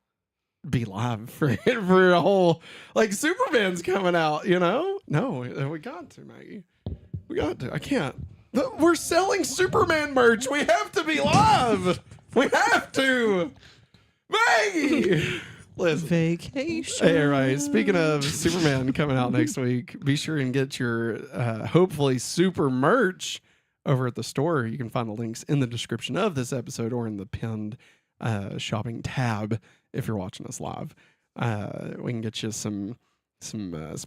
be live for a whole, like, Superman's coming out, you know? No, we got to, Maggie. We got to. I can't. We're selling Superman merch. We have to be live. We have to. Maggie. Listen. Vacation. Hey, right. Speaking of Superman coming out next week, be sure and get your hopefully super merch over at the store. You can find the links in the description of this episode or in the pinned shopping tab if you're watching us live. We can get you some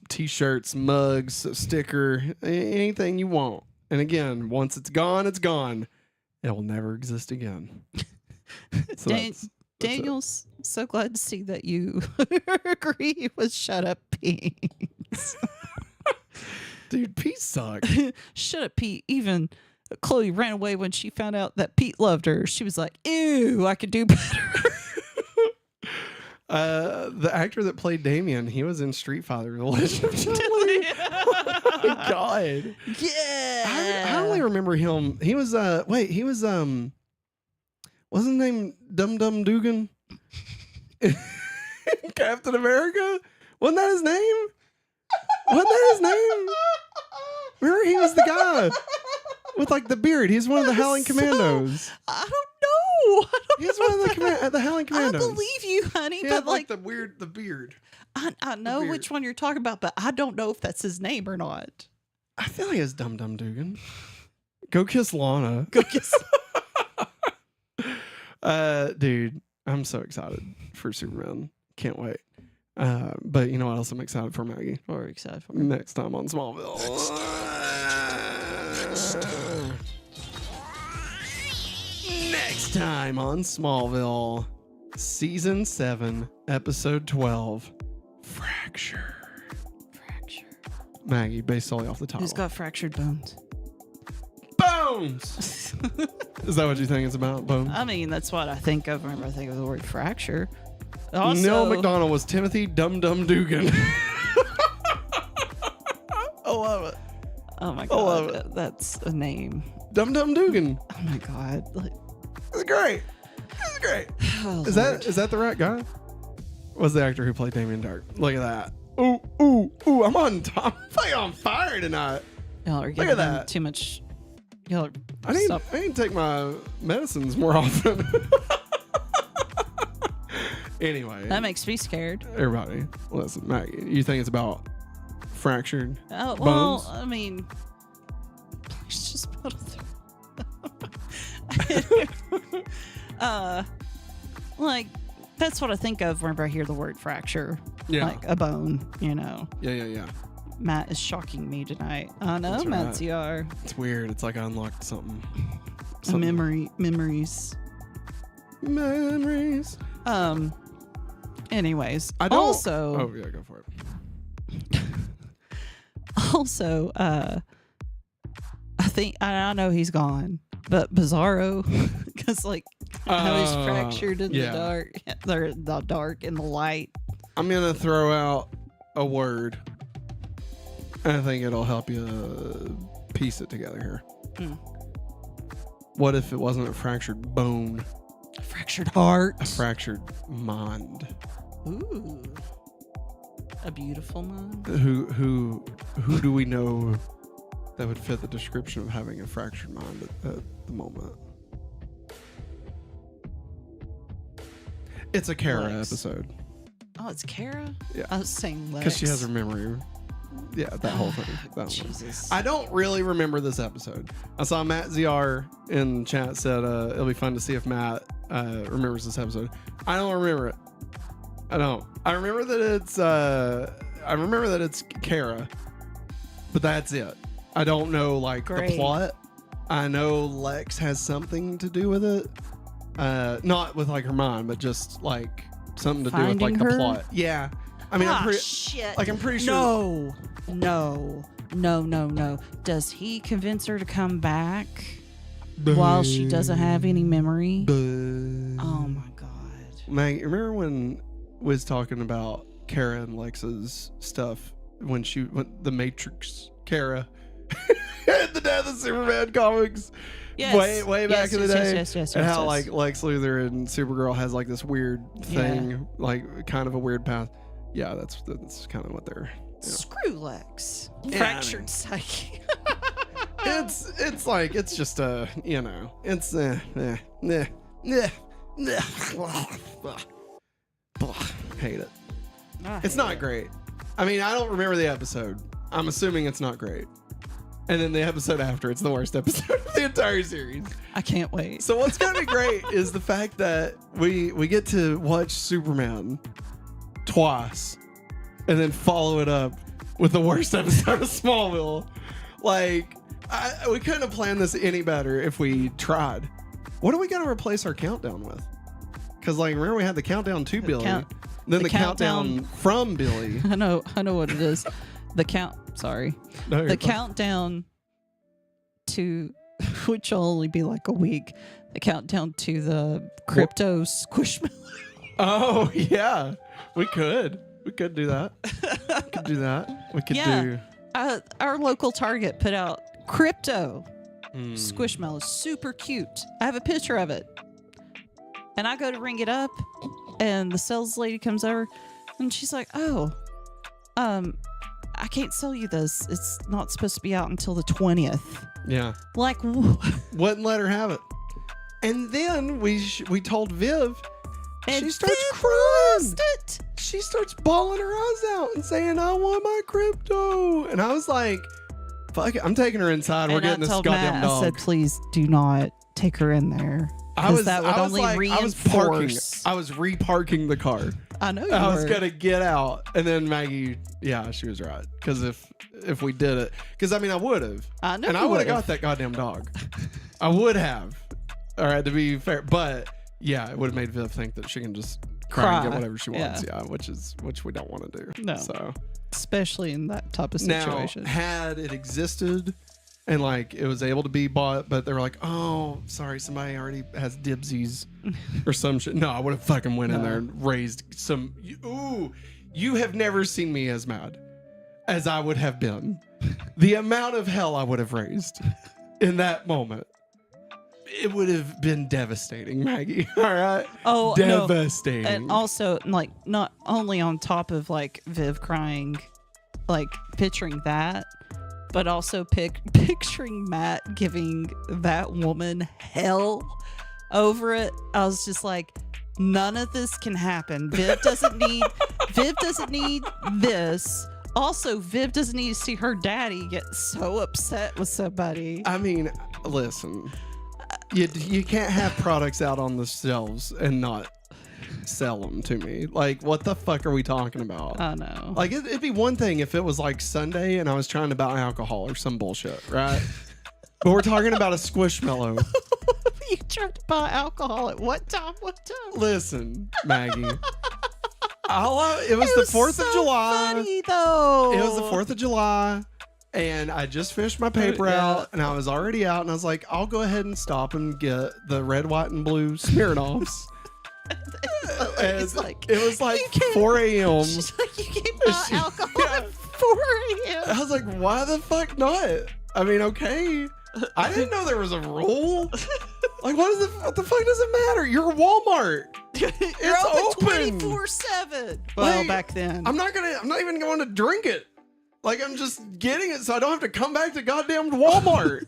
t-shirts, mugs, a sticker, anything you want. And again, once it's gone, it's gone. It will never exist again. So Daniel's so glad to see that you agree with Shut Up Pete. Dude, Pete sucked. Shut up, Pete. Even Chloe ran away when she found out that Pete loved her. She was like, ew, I could do better. The actor that played Damien, he was in Street Fighter: The Legend of Chun-Li. Oh my God. Yeah. I only remember him. He was wasn't his name Dum Dum Dugan? Captain America? Wasn't that his name? Wasn't that his name? Remember, he was the guy with like the beard. He's one of the Howling Commandos. I don't know. He's one of the Howling Commandos. I believe you, honey. He but had like the beard. I know which one you're talking about, but I don't know if that's his name or not. I feel like it's Dum Dum Dugan. Go kiss Lana. Go kiss. Dude, I'm so excited for Superman. Can't wait. But you know what else I'm excited for, Maggie? What are you excited for? Next time on Smallville. Next time on Smallville, Season 7, Episode 12, Fracture. Maggie, based solely off the title. Who's got fractured bones? Bones! Is that what you think it's about, bones? I mean, that's what I think of whenever I think of the word fracture. Also, Neil McDonough was Timothy Dum Dum Dugan. I love it. Oh my I love God, it. that's a name. Dum Dum Dugan. Oh my God. It's great. It's great. Oh, Is that the right guy? Was the actor who played Damien Dark? Look at that. Ooh. I'm on top. I'm on fire tonight. Y'all are giving him too much. Y'all are. I need to take my medicines more often. Anyway. That makes me scared. Everybody, listen, Maggie, you think it's about fractured Oh, bones? well, I mean, it's just put like, that's what I think of whenever I hear the word fracture. Yeah. Like a bone, you know. Yeah. Matt is shocking me tonight. I know, That's Matt right. CR. It's weird. It's like I unlocked something. Memories. Anyways, I don't. Also, Oh yeah, go for it. also, I think I know he's gone, but Bizarro, because like how he's fractured in the dark and the light. I'm gonna throw out a word. I think it'll help you piece it together here. What if it wasn't a fractured bone? A fractured heart. A fractured mind. Ooh. A beautiful mind. Who do we know that would fit the description of having a fractured mind at the moment? It's a Kara episode. Oh, it's Kara? Yeah. I was saying Lex. Because she has her memory. Yeah, that whole thing. Jesus. I don't really remember this episode. I saw Matt ZR in chat said it'll be fun to see if Matt remembers this episode. I don't remember it. I don't. I remember that it's Kara, but that's it. I don't know like the plot. I know Lex has something to do with it. Not with like her mind, but just like something to do with like the plot. Yeah, I mean, shit. I'm pretty sure. No. Does he convince her to come back while she doesn't have any memory? Oh my god. Maggie, remember when we was talking about Kara and Lex's stuff when the Matrix Kara the Death of Superman comics? Yes. Way back in the day. Yes. And how like Lex Luthor and Supergirl has like this weird thing, like kind of a weird path. Yeah, that's kind of what they're. Screw Lex. Yeah, Fractured psyche. it's like it's just it's hate it. It's not great. I mean, I don't remember the episode. I'm assuming it's not great. And then the episode after, it's the worst episode of the entire series. I can't wait. So what's going to be great is the fact that we get to watch Superman twice and then follow it up with the worst episode of Smallville. Like, we couldn't have planned this any better if we tried. What are we going to replace our countdown with? Because, like, remember we had the countdown to Billy, then the countdown from Billy. I know what it is. The countdown to, which will only be like a week. The countdown to the crypto squishmallow. Oh yeah, we could do that. We could do. Our local Target put out crypto squishmallow, super cute. I have a picture of it, and I go to ring it up, and the sales lady comes over, and she's like, "Oh, I can't sell you this. It's not supposed to be out until the 20th. Yeah. Like, wouldn't let her have it. And then we told Viv, and she starts crying. She starts bawling her eyes out and saying, "I want my crypto." And I was like, "Fuck it, I'm taking her inside. We're getting this goddamn dog." I said, "Please do not take her in there." I was reparking the car. I know I was gonna get out, and then Maggie, she was right. Because if we did it, because I mean I would have, and I would have got that goddamn dog. I would have. All right, to be fair, but yeah, it would have made Viv think that she can just cry and get whatever she wants. Yeah, which we don't want to do. No, so especially in that type of situation. Now, had it existed and like it was able to be bought, but they were like, "Oh, sorry, somebody already has dibsies or some shit." No, I would have fucking went in there and raised some. You have never seen me as mad as I would have been. The amount of hell I would have raised in that moment. It would have been devastating, Maggie. All right. Oh, devastating. No. And also, like, not only on top of like Viv crying, like picturing that, but also picturing Matt giving that woman hell over it. I was just like, none of this can happen. Viv doesn't need this. Also, Viv doesn't need to see her daddy get so upset with somebody. I mean, listen, you can't have products out on the shelves and not sell them to me. Like, what the fuck are we talking about? I know. Like, it'd be one thing if it was like Sunday and I was trying to buy alcohol or some bullshit, right? But we're talking about a Squishmallow. You tried to buy alcohol at what time? Listen, Maggie. It was the 4th of July. Funny, though. It was the 4th of July. And I just finished my paper out, and I was already out, and I was like, I'll go ahead and stop and get the red, white, and blue Smirnoffs. It was like 4 a.m. She's like, you can't buy alcohol at 4 a.m. I was like, why the fuck not? I mean, okay. I didn't know there was a rule. Like, what the fuck does it matter? You're Walmart. It's open 24/7. Well, like, back then. I'm not even going to drink it. Like, I'm just getting it so I don't have to come back to goddamn Walmart.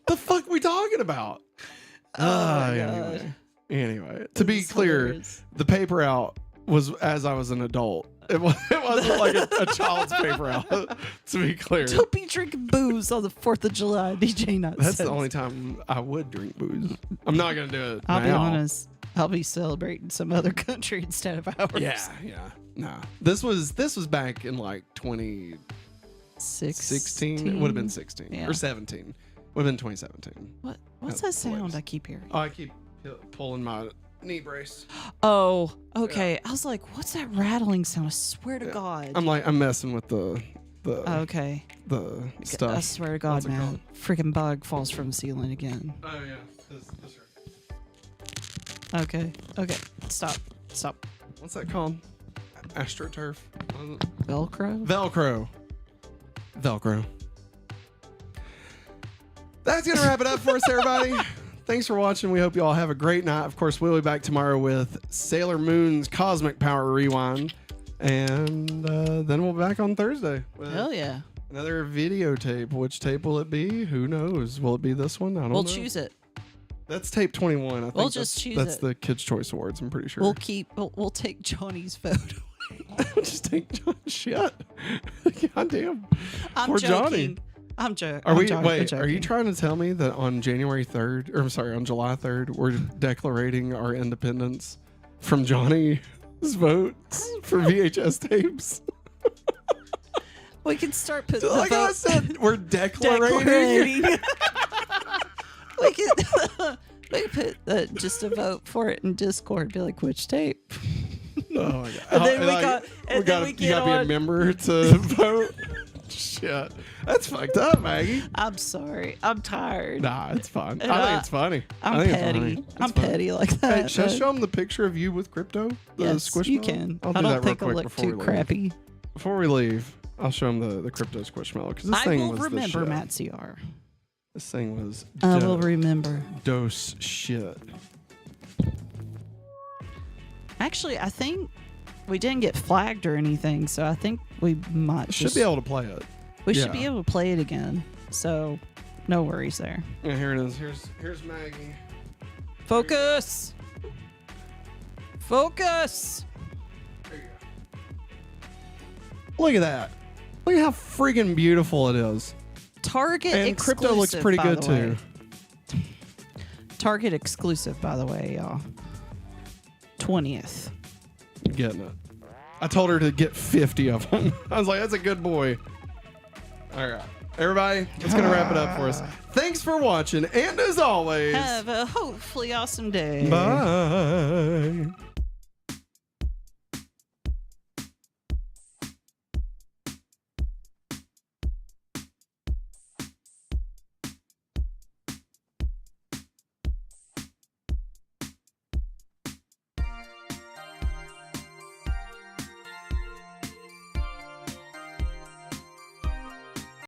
The fuck we talking about? Anyway, to be clear, the paper out was as I was an adult. It wasn't like a child's paper out. To be clear, don't be drinking booze on the 4th of July, DJ Nuts. That's the only time I would drink booze. I'm not gonna do it. I'll be honest. I'll be celebrating some other country instead of ours. Yeah. No, this was back in like 2016. It would have been 16 or 17. Would have been 2017. What's that sound I keep hearing? Oh, I keep pulling my knee brace. Oh, okay. I was like, what's that rattling sound? I swear to God. I'm messing with the okay. The stuff. I swear to God, man. Freaking bug falls from the ceiling again. Oh yeah. This right. Okay. Stop. What's that called? AstroTurf. Velcro. Velcro. That's gonna wrap it up for us, everybody. Thanks for watching. We hope you all have a great night. Of course, we'll be back tomorrow with Sailor Moon's Cosmic Power Rewind. And then we'll be back on Thursday. Hell yeah. Another videotape. Which tape will it be? Who knows? Will it be this one? I don't know. We'll choose it. That's tape 21. I think we'll just choose that's it. the Kids' Choice Awards, I'm pretty sure. We'll take Johnny's vote. Just take John. Shit. God damn. I'm Poor joking. Johnny. I'm joking. Are you trying to tell me that on January 3rd, or I'm sorry, on July 3rd, we're declaring our independence from Johnny's votes for VHS tapes? We can start putting like the vote. I said, we're declarating. we can put just a vote for it in Discord. Be like, which tape? Oh my God. And then we gotta be a member to vote. Shit. That's fucked up, Maggie. I'm sorry. I'm tired. Nah, it's fun. I think it's funny. I'm petty. I'm petty like that. Hey, should I show them the picture of you with Crypto? The yes, Squishmallow? you can. I don't think it'll look too crappy. Before we leave, I'll show them the Crypto Squishmallow. Because this thing was the shit. I will remember Matt CR. This thing was I will remember. Dose shit. Actually, I think we didn't get flagged or anything, so I think we might should be able to play it. We should be able to play it again, so no worries there. Yeah, here it is. Here's Maggie. Focus! Focus! There you go. Look at that. Look at how freaking beautiful it is. Target and exclusive, Crypto looks pretty good too. Target exclusive, by the way, y'all. 20th. Getting it. I told her to get 50 of them. I was like, that's a good boy. All right. Everybody, that's going to wrap it up for us. Thanks for watching. And as always, have a hopefully awesome day. Bye.